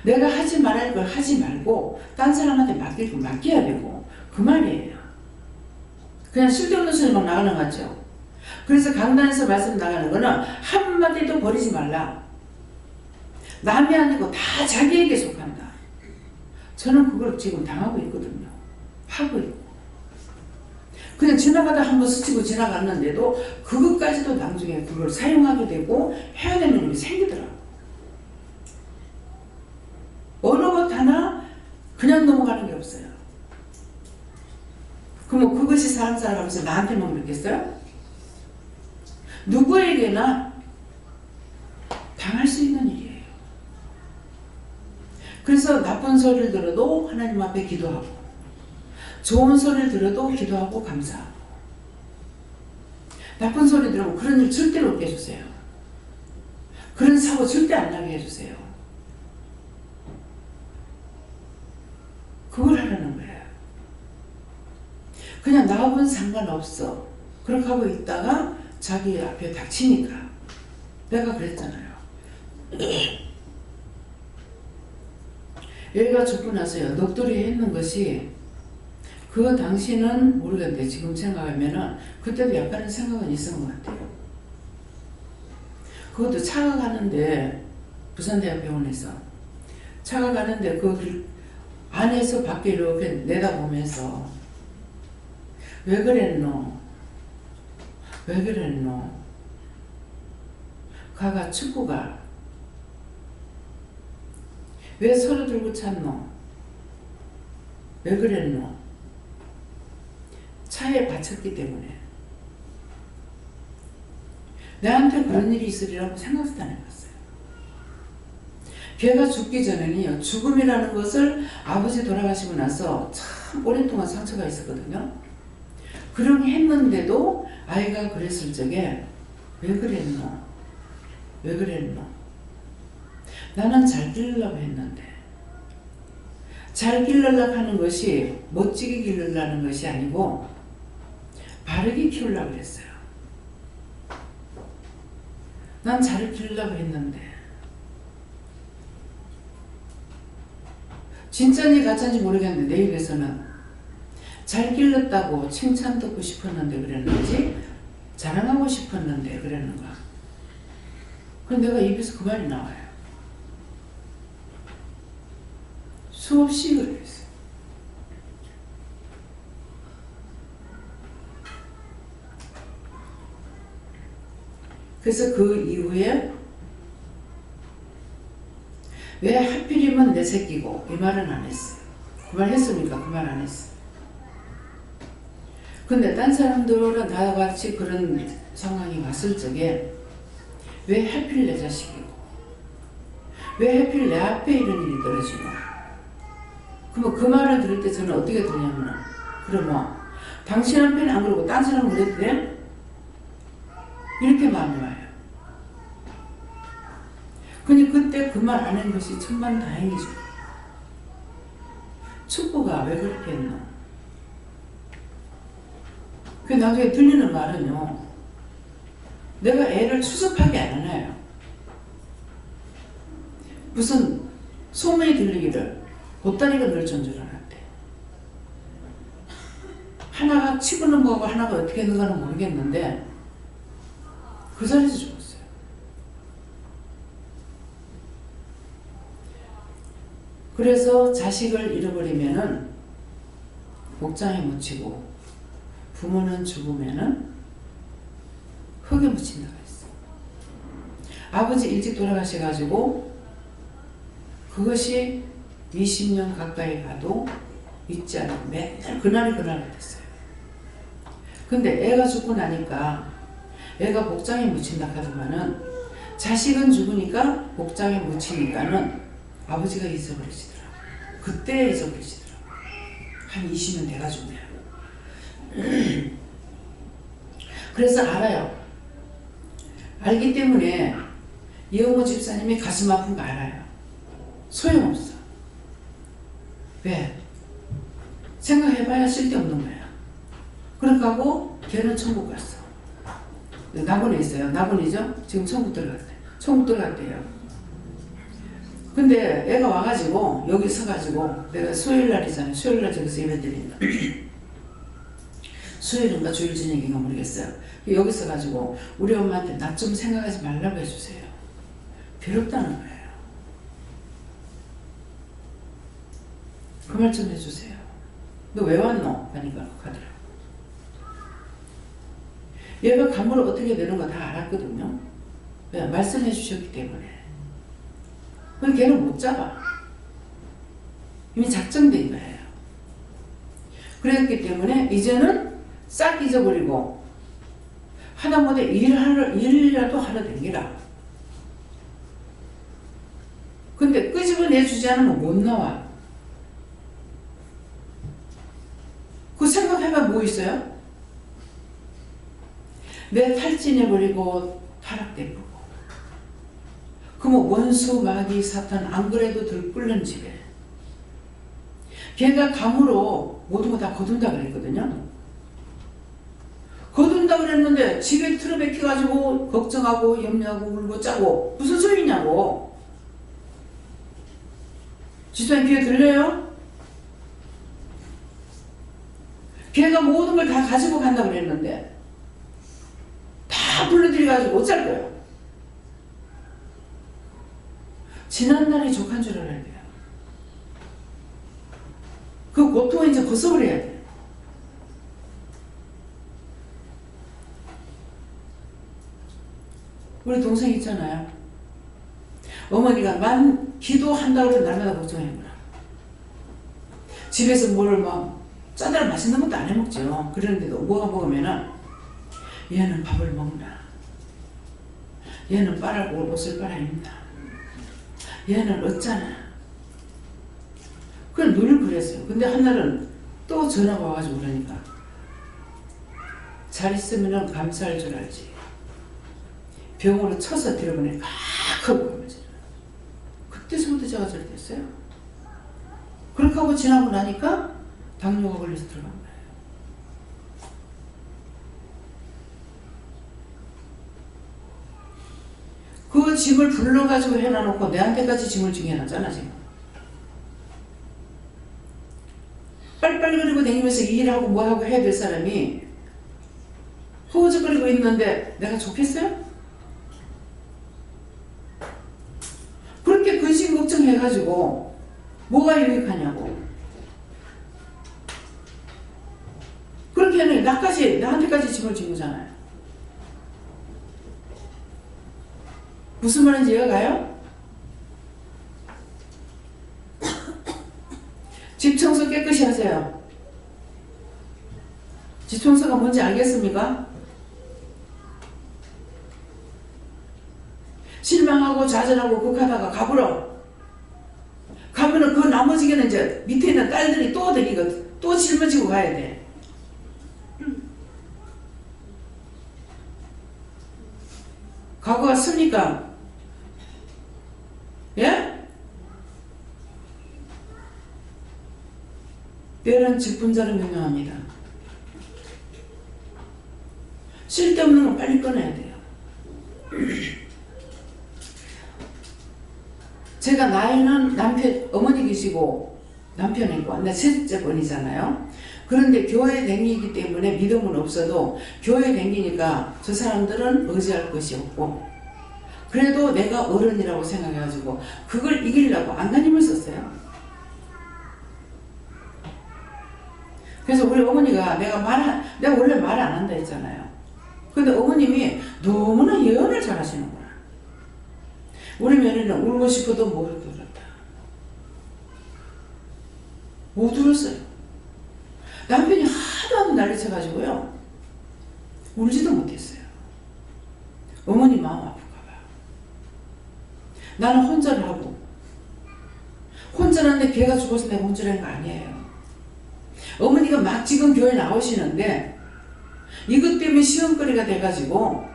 내가 하지 말아야 할 걸 하지 말고 딴 사람한테 맡길 거 맡겨야 되고 그 말이에요. 그냥 쓸데없는 소리 막 나가는 거죠. 그래서 강단에서 말씀 나가는 거는 한마디도 버리지 말라. 남이 아니고 다 자기에게 속한다. 저는 그걸 지금 당하고 있거든요. 하고 있고. 그냥 지나가다 한번 스치고 지나갔는데도 그것까지도 나중에 그걸 사용하게 되고 해야 되는 일이 생기더라고. 어느 것 하나 그냥 넘어가는 게 없어요. 그럼 그것이 사람 살아가면서 나한테만 그렇겠어요? 누구에게나 당할 수 있는 일이에요. 그래서 나쁜 소리를 들어도 하나님 앞에 기도하고, 좋은 소리를 들어도 기도하고 감사하고. 나쁜 소리 들으면 그런 일 절대로 없게 해주세요. 그런 사고 절대 안 나게 해주세요. 그걸 하라는 거예요. 그냥 나하고는 상관없어. 그렇게 하고 있다가 자기 앞에 닥치니까. 내가 그랬잖아요. 얘가 죽고 나서요, 넋두리 했는 것이, 그 당시는 모르겠는데 지금 생각하면은 그때도 약간의 생각은 있었던 것 같아요. 그것도 차가 가는데, 부산대학병원에서 차가 가는데 그 안에서 밖에 이렇게 내다보면서 왜 그랬노? 왜 그랬노? 가가 축구가 왜 서로 들고 찼노? 왜 그랬노? 차에 받쳤기 때문에. 내한테 그런 일이 있으리라고 생각도 안 해봤어요. 걔가 죽기 전에는요, 죽음이라는 것을 아버지 돌아가시고 나서 참 오랜 동안 상처가 있었거든요. 그러니 했는데도 아이가 그랬을 적에 왜 그랬노? 왜 그랬노? 나는 잘 기르려고 했는데, 잘 기르려고 하는 것이 멋지게 기르려는 것이 아니고 바르게 키우려고 했어요. 난 잘 기르려고 했는데, 진짜인지 가짜인지 모르겠는데 내 입에서는 잘 길렀다고 칭찬 듣고 싶었는데 그랬는지, 자랑하고 싶었는데 그랬는가. 그럼 내가 입에서 그 말이 나와요. 수없이 그랬어요. 그래서 그 이후에 왜 하필이면 내 새끼고, 이 말은 안 했어요. 그 말 했습니까? 그 말 안 했어요. 근데 딴 사람들은 나와 같이 그런 상황이 왔을 적에 왜 하필 내 자식이고, 왜 하필 내 앞에 이런 일이 떨어지고. 그러면 그 말을 들을 때 저는 어떻게 들냐면, 그러면 당신 한편은 안 그러고 딴 사람은 그래도 돼? 이렇게 마음이 와요. 근데 그때 그 말 안 한 것이 천만다행이죠. 축구가 왜 그렇게 했노? 그 나중에 들리는 말은요, 내가 애를 추접하게 안 하나요? 무슨 소문이 들리기를 보따리가 늘어진 줄 알았대. 하나가 치고 넘어가고 하나가 어떻게 했는가는 모르겠는데 그 자리에서 죽었어요. 그래서 자식을 잃어버리면은 목장에 묻히고, 부모는 죽으면은 흙에 묻힌다고 했어요. 아버지 일찍 돌아가셔가지고 그것이 20년 가까이 가도 잊지 않고 맨날 그날이 그날 같았어요. 근데 애가 죽고 나니까 애가 목장에 묻힌다 하더만은, 자식은 죽으니까 목장에 묻히니까는 아버지가 잊어버리시더라고요. 그때 잊어버리시더라고요. 한 20년 돼가지고요. 그래서 알아요. 알기 때문에 이영호 집사님이 가슴 아픈 거 알아요. 소용없어. 왜? 생각해봐야 쓸데없는 거야. 그렇게 하고 걔는 천국 갔어. 낙원에 있어요. 낙원이죠? 지금 천국 들어갔대. 천국 들어갔대요. 근데 애가 와가지고 여기 서가지고, 내가 수요일날이잖아요. 수요일날 저기서 예배 드린다. 수요일인가 주일 저녁인가 모르겠어요. 여기 서가지고 우리 엄마한테 나 좀 생각하지 말라고 해주세요. 괴롭다는 거예요. 그 말 좀 해주세요. 너 왜 왔노? 하니까 하더라고. 얘가 감으로 어떻게 되는 거 다 알았거든요. 왜? 말씀해 주셨기 때문에. 그럼 걔는 못 잡아. 이미 작정된 거예요. 그랬기 때문에 이제는 싹 잊어버리고, 하다못해 일이라도 하러 댕기라. 근데 끄집어내 내주지 않으면 못 나와. 그 생각해봐 뭐 있어요? 내 탈진해버리고 타락돼버리고 그러면 원수 마귀 사탄 안 그래도 들끓는 집에 걔가 감으로 모든 거 다 거둔다 그랬거든요. 거둔다 그랬는데 집에 틀어박혀가지고 걱정하고 염려하고 울고 짜고 무슨 소리냐고. 지수님 귀에 들려요? 걔가 모든 걸 다 가지고 간다 그랬는데 다 불러들여가지고 어쩔 거예요? 지난날이 족한 줄 알아야 돼요. 그 고통을 이제 벗어버려야 돼요. 우리 동생 있잖아요. 어머니가 기도한다고 해서 날마다 걱정해요. 집에서 뭐를 막 짜다라 맛있는 것도 안 해먹죠. 그러는데도 뭐가 먹으면은 얘는 밥을 먹나, 얘는 빨아고 옷을 빨아입나, 얘는 어쩌나. 그걸 늘 그랬어요. 근데 한날은 또 전화가 와가지고 그러니까 잘 있으면은 감사할 줄 알지. 병으로 쳐서 들어보니까 하고 가면서 그때서부터 제가 저렇게 됐어요. 그렇게 하고 지나고 나니까 당뇨가 걸려서 들어간 거예요. 그 짐을 불러가지고 해놔놓고 내한테까지 짐을 지게 해놨잖아 지금. 빨리빨리 다니면서 일하고 뭐하고 해야 될 사람이 허우적거리고 있는데 내가 좋겠어요? 그렇게 근심 걱정해가지고 뭐가 유익하냐고. 그렇게 하면 나한테까지 짐을 진 거잖아요. 무슨 말인지 이해가 가요? 집 청소 깨끗이 하세요. 집 청소가 뭔지 알겠습니까? 실망하고 좌절하고 극하다가 가불어. 가면은 그 나머지게는 이제 밑에 있는 딸들이 또 데리고 또 짊어지고 가야 돼. 과거 같습니까? 예? 때는 직분자를 명령합니다. 쓸데없는 건 빨리 꺼내야 돼요. 제가 나이는 어머니 계시고 남편 있고 나 셋째 번이잖아요. 그런데 교회 댕기기 때문에 믿음은 없어도 교회 댕기니까 저 사람들은 의지할 것이 없고 그래도 내가 어른이라고 생각해가지고 그걸 이기려고 안간힘을 썼어요. 그래서 우리 어머니가 내가 원래 말 안 한다 했잖아요. 근데 어머님이 너무나 예언을 잘 하시는 거야. 우리 며느리는 울고 싶어도 못 울었다. 못 울었어요. 남편이 하도 난리쳐가지고요. 울지도 못했어요. 어머니 마음 아플까봐. 나는 혼자를 하고 혼자라는데 걔가 죽어서 내가 혼자라는 거 아니에요. 어머니가 막 지금 교회 나오시는데 이것 때문에 시험거리가 돼가지고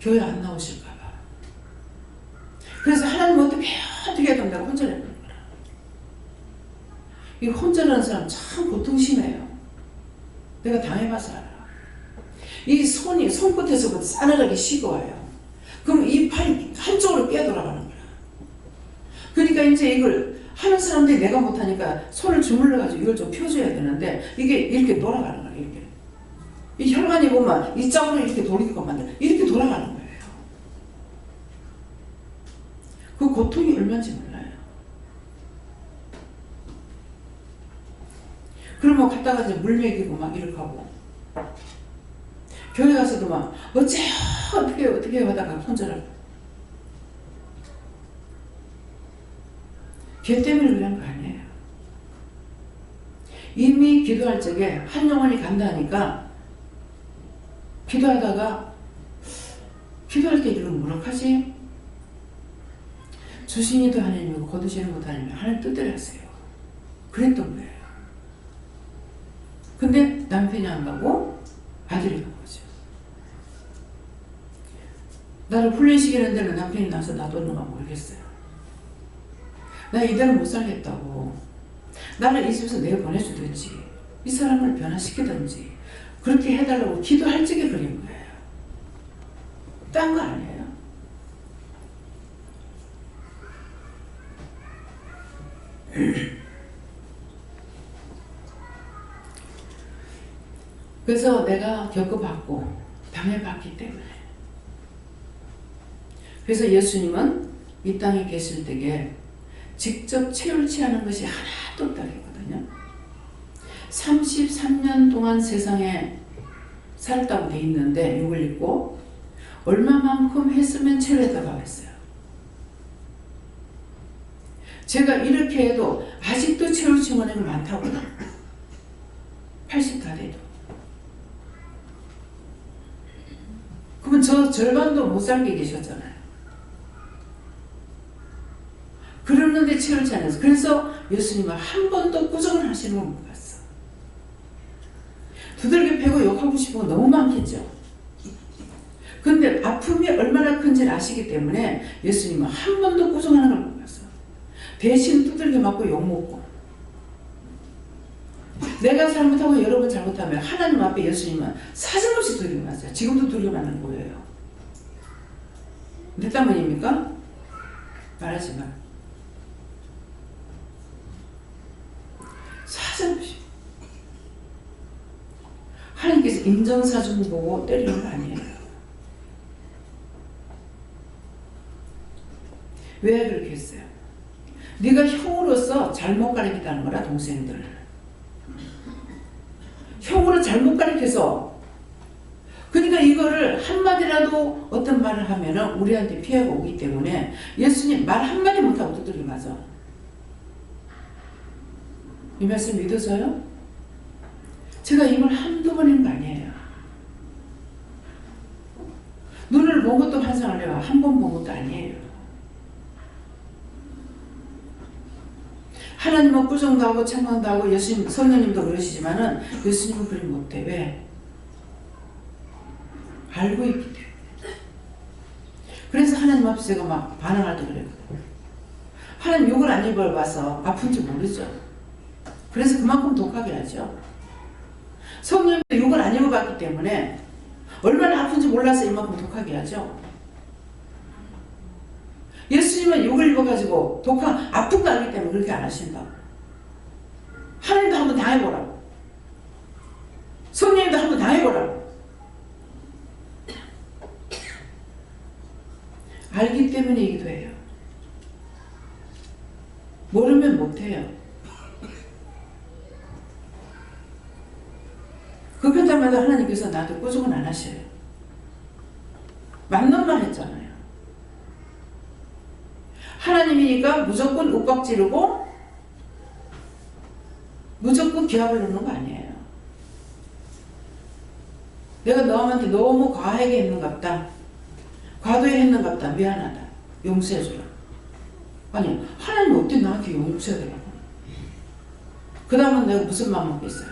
교회 안 나오실까봐. 그래서 하나님 어떻게 해야 된다고 혼자라는 거야. 이 혼자라는 사람 참 고통 심해요. 내가 당해봐서 알아. 이 손끝에서부터 싸늘하게 식어와요. 그럼 이 팔이 한쪽으로 빼돌아가는 거야. 그러니까 이제 이걸 하는 사람들이 내가 못하니까 손을 주물러가지고 이걸 좀 펴줘야 되는데 이게 이렇게 돌아가는 거야. 이렇게. 이 혈관이 보면 이 짝으로 이렇게 돌리게끔 만들어. 이렇게 돌아가는 거예요. 그 고통이 얼마인지 몰라요. 그러면 갔다가 이제 물 먹이고 막 이렇게 하고 교회 가서도 막 어떻게 하다가 혼자를 걔 때문에 그런 거 아니에요. 이미 기도할 적에 한 영혼이 간다니까 기도하다가 기도할 때 이런 뭐라 하지? 주시니도 하나님이고 거두시는 것도 하나님이고 하나님 뜻대로 하세요. 그랬던 거예요. 근데 남편이 안 가고 아들이 간 거죠. 나를 훈련시키는 데는 남편이 나서 놔뒀는가 모르겠어요. 나 이대로 못 살겠다고. 나를 이 집에서 내보내주든지 이 사람을 변화시키든지 그렇게 해달라고 기도할 적에 그린 거예요. 딴 거 아니에요. 그래서 내가 겪어봤고 당해봤기 때문에 그래서 예수님은 이 땅에 계실 때에 직접 체를 취하는 것이 하나도 없다고 했거든요. 33년 동안 세상에 살았다고 돼 있는데 욕을 읽고 얼마만큼 했으면 체류했다고 했어요. 제가 이렇게 해도 아직도 체류 증언이 많다고요. 80 다 돼도. 그러면 저 절반도 못 살게 계셨잖아요. 그러는데 체를 취하면서 그래서 예수님은 한 번도 꾸중을 하시는 걸 못 봤어. 두들겨 패고 욕하고 싶은 거 너무 많겠죠. 근데 아픔이 얼마나 큰지를 아시기 때문에 예수님은 한 번도 꾸중하는 걸 못 봤어. 대신 두들겨 맞고 욕먹고. 내가 잘못하고 여러분 잘못하면 하나님 앞에 예수님은 사정없이 두들겨 맞아요. 지금도 두들겨 맞는 거예요. 내 때문입니까? 말하지 마. 사정없이. 하나님께서 인정사정 보고 때리는 거 아니에요. 왜 그렇게 했어요? 네가 형으로서 잘못 가르치다는 거라 동생들을. 형으로 잘못 가르쳐서 그러니까 이거를 한마디라도 어떤 말을 하면은 우리한테 피해가 오기 때문에 예수님 말 한마디 못하고 두들겨 맞아. 이 말씀 믿어져요? 제가 이 말 한두 번 한 거 아니에요. 눈을 본 것도 환상을 해요. 한 번 본 것도 아니에요. 하나님은 꾸중도 하고 책망도 하고 예수님, 성령님도 그러시지만은 예수님은 그리 못해. 왜? 알고 있기 때문에. 그래서 하나님 앞에서 제가 막 반항할 때 그랬거든요. 하나님 욕을 안 입어봐서 아픈지 모르죠. 그래서 그만큼 독하게 하죠. 성령님도 욕을 안 입어봤기 때문에 얼마나 아픈지 몰라서 이만큼 독하게 하죠. 예수님은 욕을 입어가지고 아픈 거 알기 때문에 그렇게 안 하신다고. 하나님도 한번 당해보라고. 성령님도 한번 당해보라고. 알기 때문이기도 해요. 모르면 못해요. 그렇게 때마다 하나님께서 나한테 꾸중은 안 하셔요. 맞는 말 했잖아요. 하나님이니까 무조건 윽박 지르고 무조건 기합을 넣는 거 아니에요. 내가 너한테 너무 과하게 했는갑다. 과도히 했는갑다. 미안하다. 용서해주라. 아니 하나님 어떻게 나한테 용서해달라고. 그 다음은 내가 무슨 마음 먹겠어요.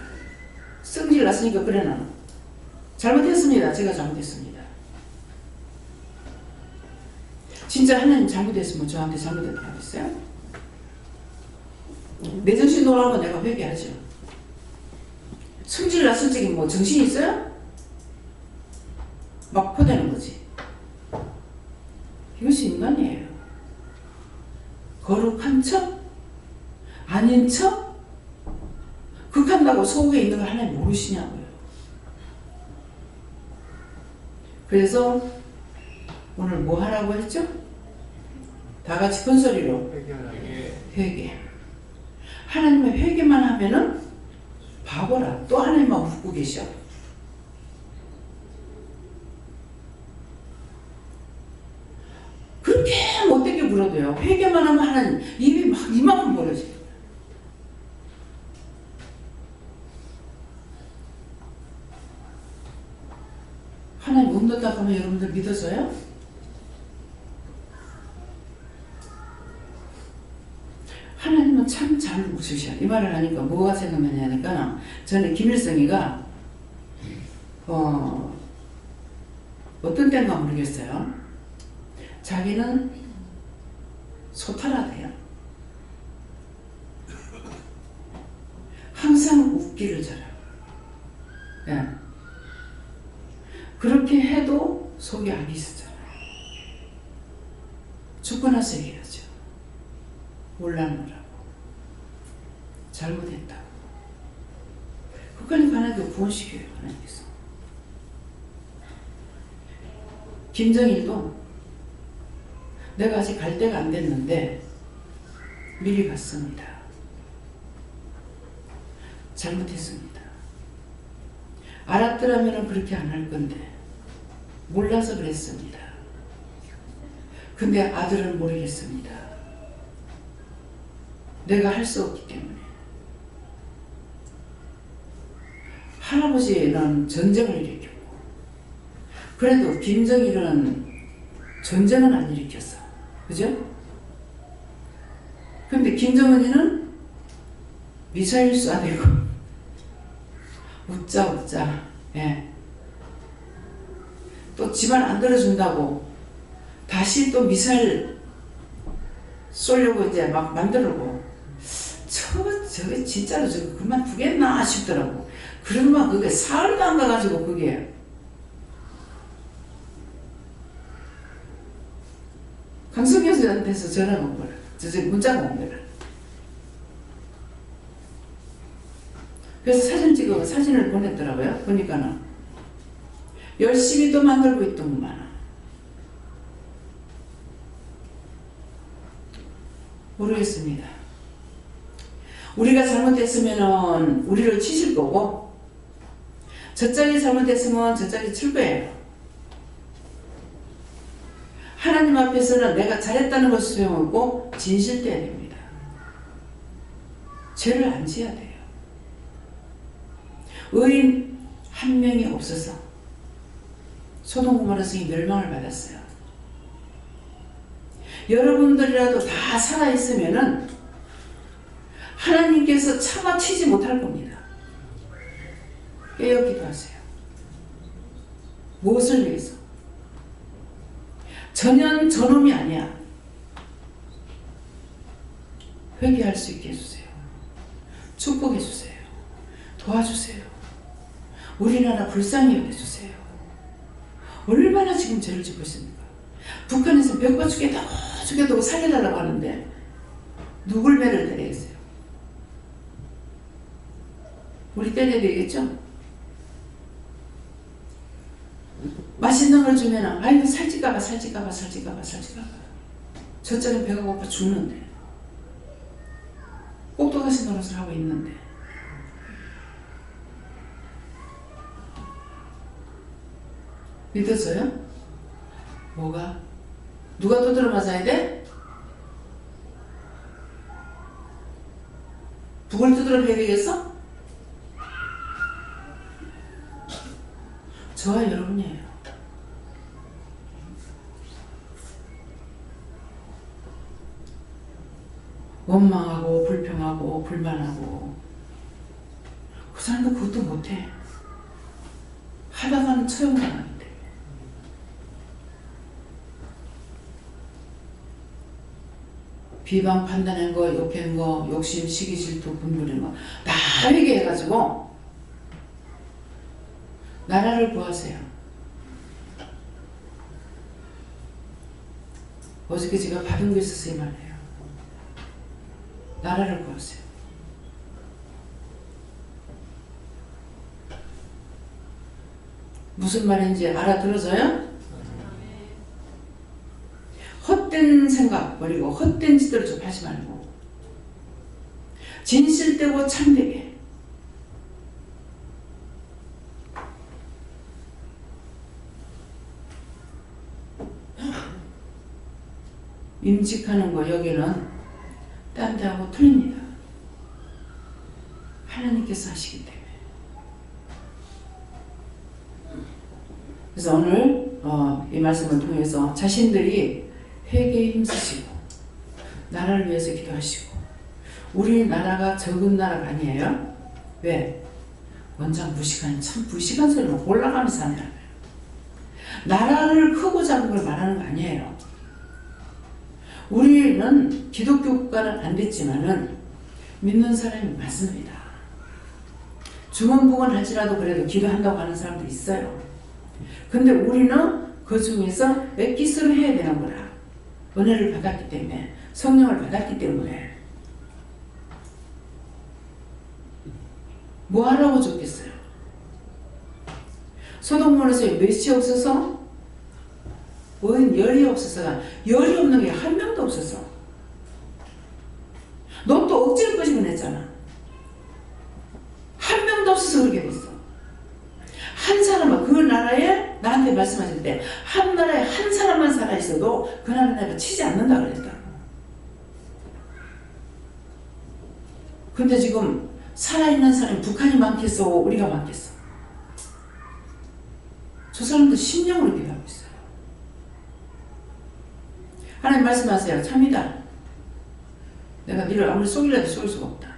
성질 났으니까 그래 나는. 잘못했습니다. 제가 잘못했습니다. 진짜 하나님 잘못했으면 저한테 잘못했다고 하겠어요? 내 정신 돌아오면 내가 회개하죠. 성질 났을 적에 뭐 정신이 있어요? 막 퍼대는 거지. 이것이 인간이에요. 거룩한 척? 아닌 척? 극한다고 속에 있는 걸 하나님 모르시냐고요. 그래서 오늘 뭐 하라고 했죠? 다 같이 큰 소리로 회개. 하나님의 회개만 하면은 바보라. 또 하나님만 웃고 계셔. 그렇게 못되게 물어도요. 회개만 하면 하나님 입이 막 이만큼 벌어져요. 하나님 운동다 하면 여러분들 믿어져요? 하나님은 참 잘 묵으셔. 이 말을 하니까 뭐가 생각나냐니까 전에 김일성이가 어떤 때인가 모르겠어요. 자기는 소탈하대요. 항상 웃기를 잘해요. 예. 그렇게 해도 속에 악이 있었잖아요. 죽고 나서 얘기하죠. 몰랐노라고. 잘못했다고. 그까지 하나님께 구원시켜요. 하나님께서. 김정일도 내가 아직 갈 때가 안 됐는데 미리 갔습니다. 잘못했습니다. 알았더라면 그렇게 안 할 건데 몰라서 그랬습니다. 근데 아들은 모르겠습니다. 내가 할 수 없기 때문에. 할아버지는 전쟁을 일으켰고 그래도 김정일은 전쟁은 안 일으켰어. 그죠? 근데 김정은이는 미사일 쏴대고 웃자. 예. 또 집안 안 들어준다고 다시 또 미사일 쏘려고 이제 막 만들고 저게 진짜로 저거 그만두겠나 싶더라고. 그러면 그게 사흘도 안 가가지고 그게 강성현 씨한테서 전화가 온 거라. 저 문자가 온 거라. 그래서 사진을 보냈더라고요. 보니까는 열심히 또 만들고 있더구만. 모르겠습니다. 우리가 잘못했으면은 우리를 치실 거고, 저짝이 잘못했으면 저짝이 칠 거예요. 하나님 앞에서는 내가 잘했다는 것을 소용없고 진실돼야 됩니다. 죄를 안 지어야 돼요. 의인 한 명이 없어서 소돔 고모라 성이 멸망을 받았어요. 여러분들이라도 다 살아있으면은 하나님께서 차마 치지 못할 겁니다. 깨어 기도하세요. 무엇을 위해서? 전혀 저놈이 아니야. 회개할 수 있게 해주세요. 축복해주세요. 도와주세요. 우리나라 불쌍히 여겨주세요. 얼마나 지금 죄를 짓고 있습니까? 북한에서 배고파 죽겠다고 살려달라고 하는데 누굴 매를 때리겠어요? 우리 때려야 되겠죠? 맛있는 걸 주면 아이고 살찔까봐 저쪽은 배가 고파 죽는데 꼭두가시 노릇을 하고 있는데 믿었어요? 뭐가? 누가 두드려 맞아야 돼? 누굴 두드려 패야 되겠어? 저와 여러분이에요. 원망하고 불평하고 불만하고 그 사람도 그것도 못해. 하다가는 처형당하는데 비방 판단한 거, 욕한 거, 욕심, 시기, 질투, 분부린 거 다 회개해가지고 나라를 구하세요. 어저께 제가 받은 게 있어서 이 말이에요. 나라를 구하세요. 무슨 말인지 알아들어져요? 헛된 생각 버리고 헛된 짓들을 좀 하지 말고 진실되고 참되게 임직하는 거 여기는 딴 데하고 틀립니다. 하나님께서 하시기 때문에. 그래서 오늘 이 말씀을 통해서 자신들이 회개에 힘쓰시고 나라를 위해서 기도하시고 우리나라가 적은 나라가 아니에요. 왜? 원장 무식한 참 무식한 소리 막 올라가면서 하는 거예요. 나라를 크고 작은 걸 말하는 거 아니에요. 우리는 기독교 국가는 안 됐지만은 믿는 사람이 많습니다. 중언부언 할지라도 그래도 기도한다고 하는 사람도 있어요. 근데 우리는 그 중에서 엑기스를 해야 되는 거라. 은혜를 받았기 때문에, 성령을 받았기 때문에. 뭐 하라고 줬겠어요? 소돔문에서 몇이 없어서? 열이 없어서가, 열이 없는 게 한 명도 없었어. 너 또 억지로 끄집어 냈잖아. 한 명도 없어서 그렇게 됐어. 한 사람은 그 나라에 나한테 말씀하실 때 한 나라에 한 사람만 살아있어도 그 나라 내가 치지 않는다 그랬다. 근데 지금 살아있는 사람이 북한이 많겠어? 우리가 많겠어? 저 사람들 심령으로 기도하고 있어요. 하나님 말씀하세요. 참이다. 내가 너를 아무리 속이려도 속일 수가 없다.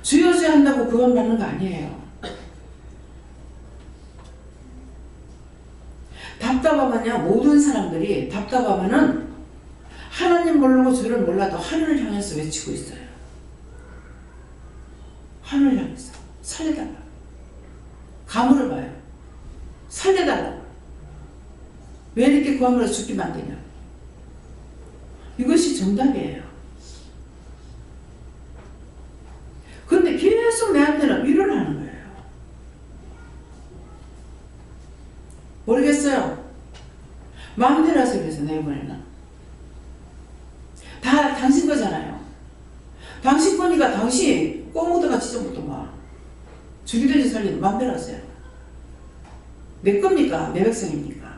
주여주 한다고 구원 받는 거 아니에요. 답답하면요, 모든 사람들이 답답하면은 하나님 모르고 주를 몰라도 하늘을 향해서 외치고 있어요. 하늘을 향해서 살려달라. 가물을 봐요. 살려달라. 왜 이렇게 구하물어 죽게 만드냐. 이것이 정답이에요. 근데 계속 내한테는 위로를 하는 거예요. 모르겠어요. 마음대로 하세요. 그래서 내일번에는 다 당신 거잖아요. 당신 거니까 당신 꼬무다가 지저부터 막 죽이든지 살리든 마음대로 하세요. 내 겁니까? 내 백성입니까?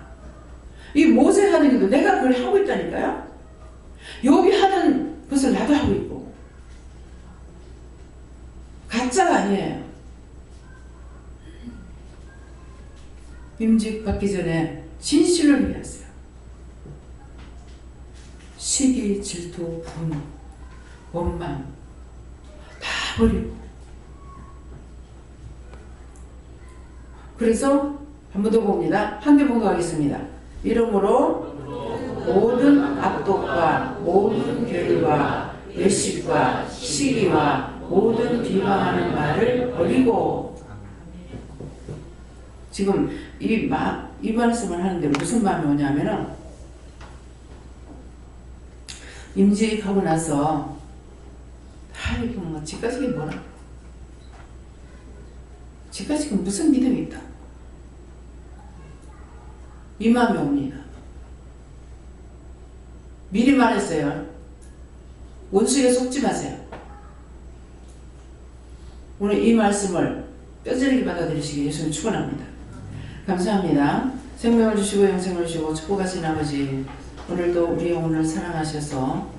이 모세 하는 것도 내가 그걸 하고 있다니까요. 여기 하는 것을 나도 하고 있고. 가짜가 아니에요. 임직 받기 전에 진실을 위하세요. 시기, 질투, 분노, 원망 다 버리고. 그래서 한 번 더 봅니다. 한 개 봉독하겠습니다. 이러므로 모든 악독과 모든 괴르와 외식과 시기와 모든 비방하는 말을 버리고. 지금 이 말씀을 하는데 무슨 마음이 오냐면은, 임직하고 나서 아이고 뭐 지금까지 뭐라, 지금까지 무슨 믿음이 있다, 이 마음이 옵니다. 미리 말했어요. 원수에게 속지 마세요. 오늘 이 말씀을 뼈저리게 받아들이시기 예수님 축원합니다. 감사합니다. 생명을 주시고 영생을 주시고 축복하신 아버지, 오늘도 우리 영혼을 사랑하셔서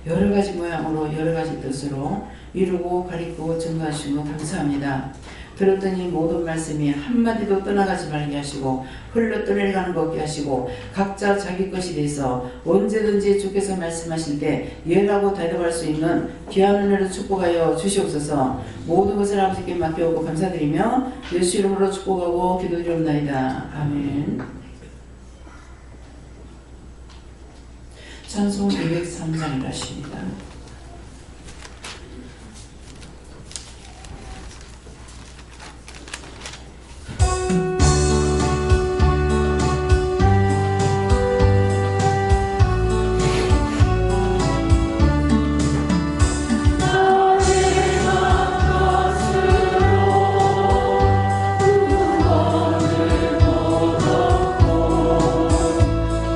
여러 가지 모양으로 여러 가지 뜻으로 이루고 가리고 증거하시고 감사합니다. 들었던 이 모든 말씀이 한마디도 떠나가지 말게 하시고 흘러 떠내려가는 것 없게 하시고 각자 자기 것이 돼서 언제든지 주께서 말씀하실 때 예라고 대답할 수 있는 귀한 은혜로 축복하여 주시옵소서. 모든 것을 아버지께 맡겨오고 감사드리며 예수 이름으로 축복하고 기도드리옵나이다. 아멘. 찬송 203장이라십니다.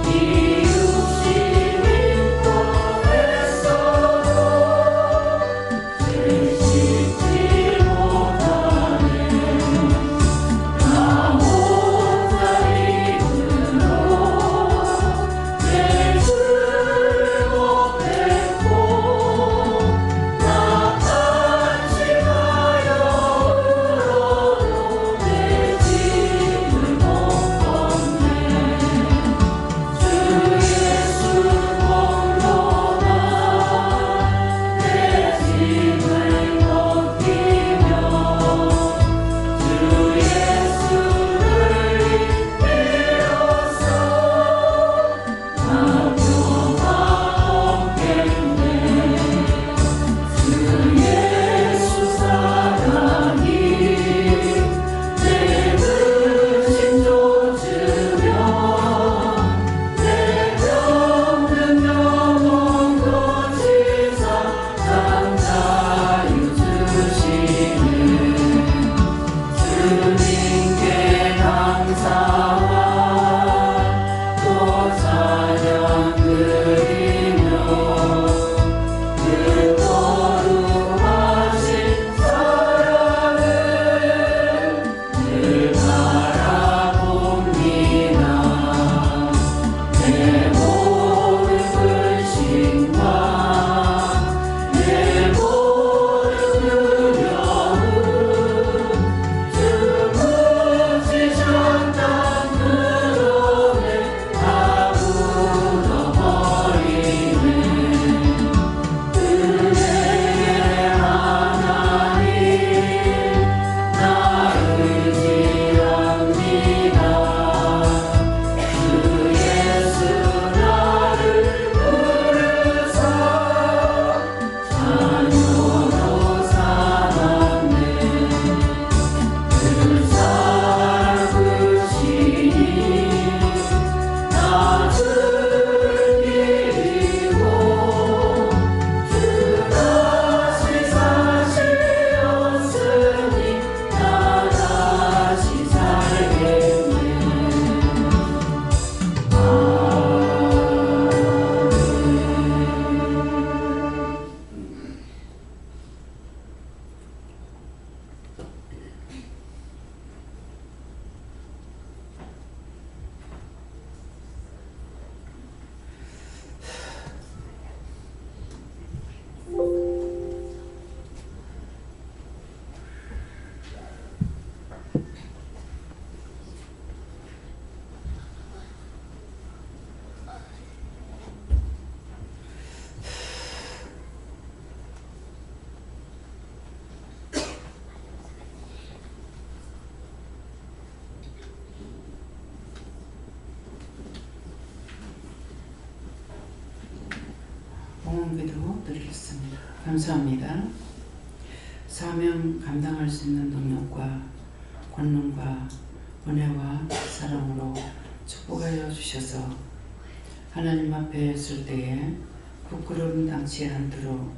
이 육신이 떠났어 공헌기도 드리겠습니다. 감사합니다. 사명 감당할 수 있는 능력과 권능과 은혜와 사랑으로 축복하여 주셔서 하나님 앞에 설 때에 부끄러움 당치 않도록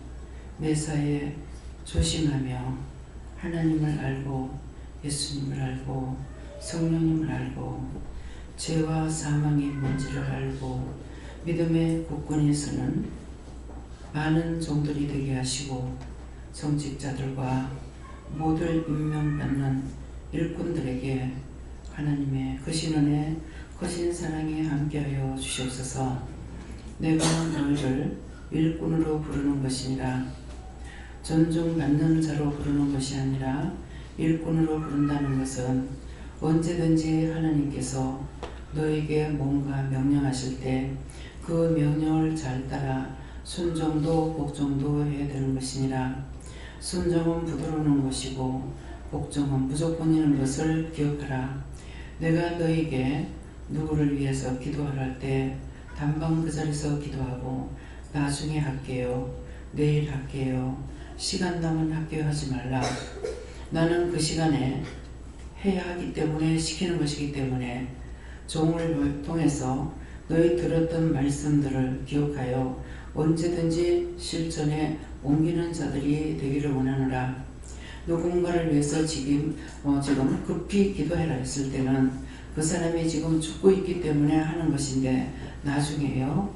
매사에 조심하며 하나님을 알고 예수님을 알고 성령님을 알고 죄와 사망이 뭔지를 알고 믿음의 굳건히 서는 많은 종들이 되게 하시고 성직자들과 모두 임명받는 일꾼들에게 하나님의 크신 은혜, 크신 사랑이 함께하여 주시옵소서. 내가 너희를 일꾼으로 부르는 것이니라. 존중받는 자로 부르는 것이 아니라 일꾼으로 부른다는 것은 언제든지 하나님께서 너에게 뭔가 명령하실 때 그 명령을 잘 따라 순종도 복종도 해야 되는 것이니라. 순종은 부드러우는 것이고 복종은 무조건이는 것을 기억하라. 내가 너에게 누구를 위해서 기도하라 할 때 단방 그 자리에서 기도하고 나중에 할게요, 내일 할게요, 시간 남은 할게요 하지 말라. 나는 그 시간에 해야 하기 때문에 시키는 것이기 때문에 종을 통해서 너희 들었던 말씀들을 기억하여 언제든지 실천에 옮기는 자들이 되기를 원하노라. 누군가를 위해서 지금 급히 기도해라 했을 때는 그 사람이 지금 죽고 있기 때문에 하는 것인데 나중에요,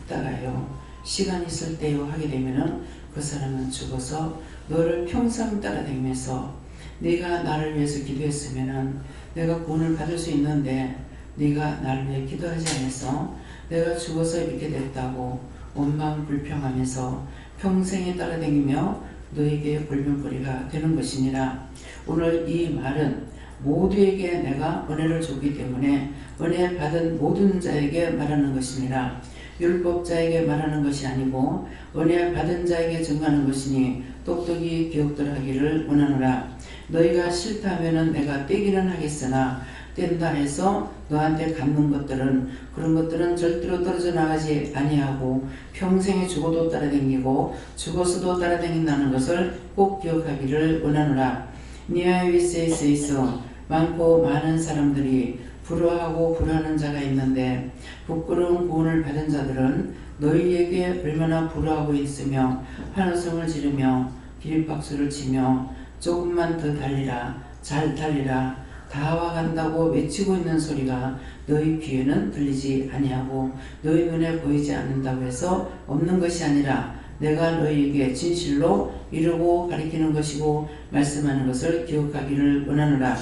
이따가요, 시간 있을 때요 하게 되면은 그 사람은 죽어서 너를 평생 따라다니면서 네가 나를 위해서 기도했으면은 내가 구원을 받을 수 있는데 네가 나를 위해 기도하지 않아서 내가 죽어서 이렇게 됐다고 원망 불평하면서 평생에 따라다니며 너에게 골병거리가 되는 것이니라. 오늘 이 말은 모두에게 내가 은혜를 주기 때문에 은혜 받은 모든 자에게 말하는 것이니라. 율법자에게 말하는 것이 아니고 은혜 받은 자에게 증거하는 것이니 똑똑히 기억들 하기를 원하노라. 너희가 싫다면은 내가 떼기는 하겠으나 뗀다 해서 너한테 갚는 것들은 그런 것들은 절대로 떨어져 나가지 아니하고 평생에 죽어도 따라다니고 죽어서도 따라다닌다는 것을 꼭 기억하기를 원하노라. 니아위스에 있어 많고 많은 사람들이 부러워하고 부러워하는 자가 있는데 부끄러운 구원을 받은 자들은 너희에게 얼마나 부러워하고 있으며 환호성을 지르며 기립박수를 치며 조금만 더 달리라, 잘 달리라, 다 와간다고 외치고 있는 소리가 너희 귀에는 들리지 아니하고 너희 눈에 보이지 않는다고 해서 없는 것이 아니라 내가 너희에게 진실로 이루고 가리키는 것이고 말씀하는 것을 기억하기를 원하노라.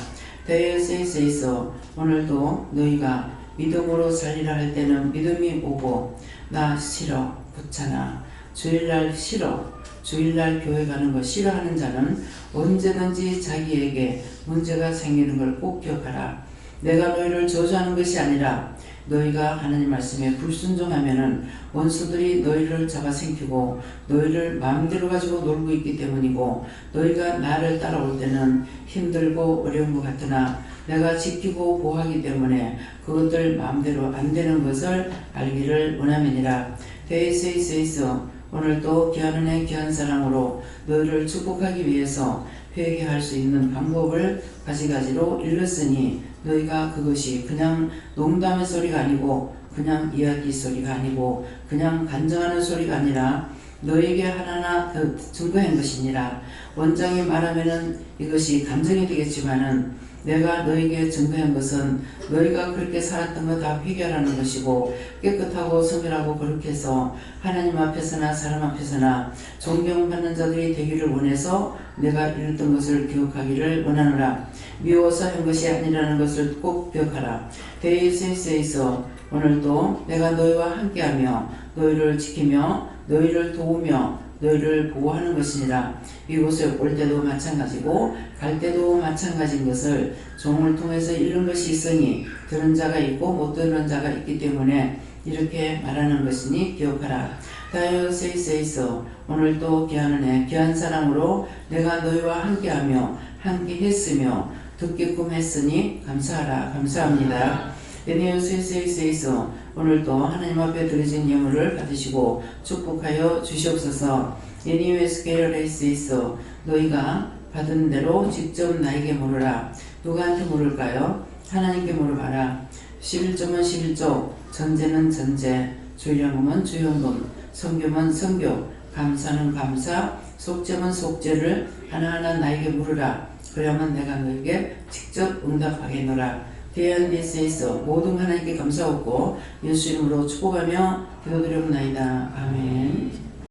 데이세이스에 있어 오늘도 너희가 믿음으로 살리라 할 때는 믿음이 오고 나 싫어, 귀찮아, 주일날 싫어, 주일날 교회 가는 거 싫어하는 자는 언제든지 자기에게 문제가 생기는 걸 꼭 기억하라. 내가 너희를 저주하는 것이 아니라 너희가 하나님 말씀에 불순종하면은 원수들이 너희를 잡아생기고 너희를 마음대로 가지고 놀고 있기 때문이고 너희가 나를 따라올 때는 힘들고 어려운 것 같으나 내가 지키고 보호하기 때문에 그것들 마음대로 안 되는 것을 알기를 원함이니라. 데이세이세이서 오늘도 귀한 은혜 귀한 사랑으로 너희를 축복하기 위해서 회개할 수 있는 방법을 가지가지로 일렀으니 너희가 그것이 그냥 농담의 소리가 아니고 그냥 이야기 소리가 아니고 그냥 간증하는 소리가 아니라 너에게 하나하나 더 증거한 것이니라. 원장이 말하면은 이것이 감정이 되겠지만은 내가 너에게 증거한 것은 너희가 그렇게 살았던 거 다 회개하라는 것이고 깨끗하고 성결하고 그렇게 해서 하나님 앞에서나 사람 앞에서나 존경받는 자들이 되기를 원해서 내가 이랬던 것을 기억하기를 원하노라. 미워서 한 것이 아니라는 것을 꼭 기억하라. 데이세이스에서 오늘도 내가 너희와 함께하며 너희를 지키며 너희를 도우며 너희를 보호하는 것이니라. 이곳에 올 때도 마찬가지고 갈 때도 마찬가지인 것을 종을 통해서 읽는 것이 있으니 들은 자가 있고 못 들은 자가 있기 때문에 이렇게 말하는 것이니 기억하라. 다이오세이스에서 오늘도 귀한 은혜 귀한 사랑으로 내가 너희와 함께하며 함께 했으며 듣기끔 했으니 감사하라. 감사합니다. 데니엘스에서 오늘도 하나님 앞에 드려진 예물을 받으시고 축복하여 주시옵소서. 예니웨스게르레이스에서 너희가 받은 대로 직접 나에게 물으라. 누구한테 물을까요? 하나님께 물어봐라. 11조면 11조, 전제는 전제, 주일헌금은 주일헌금, 성교면 성교, 감사는 감사, 속죄면 속죄를 하나하나 나에게 물으라. 그러면 내가 너에게 직접 응답하겠노라. 대한데스에서 모든 하나님께 감사하고 예수 이름으로 축복하며 기도드리옵나이다. 아멘.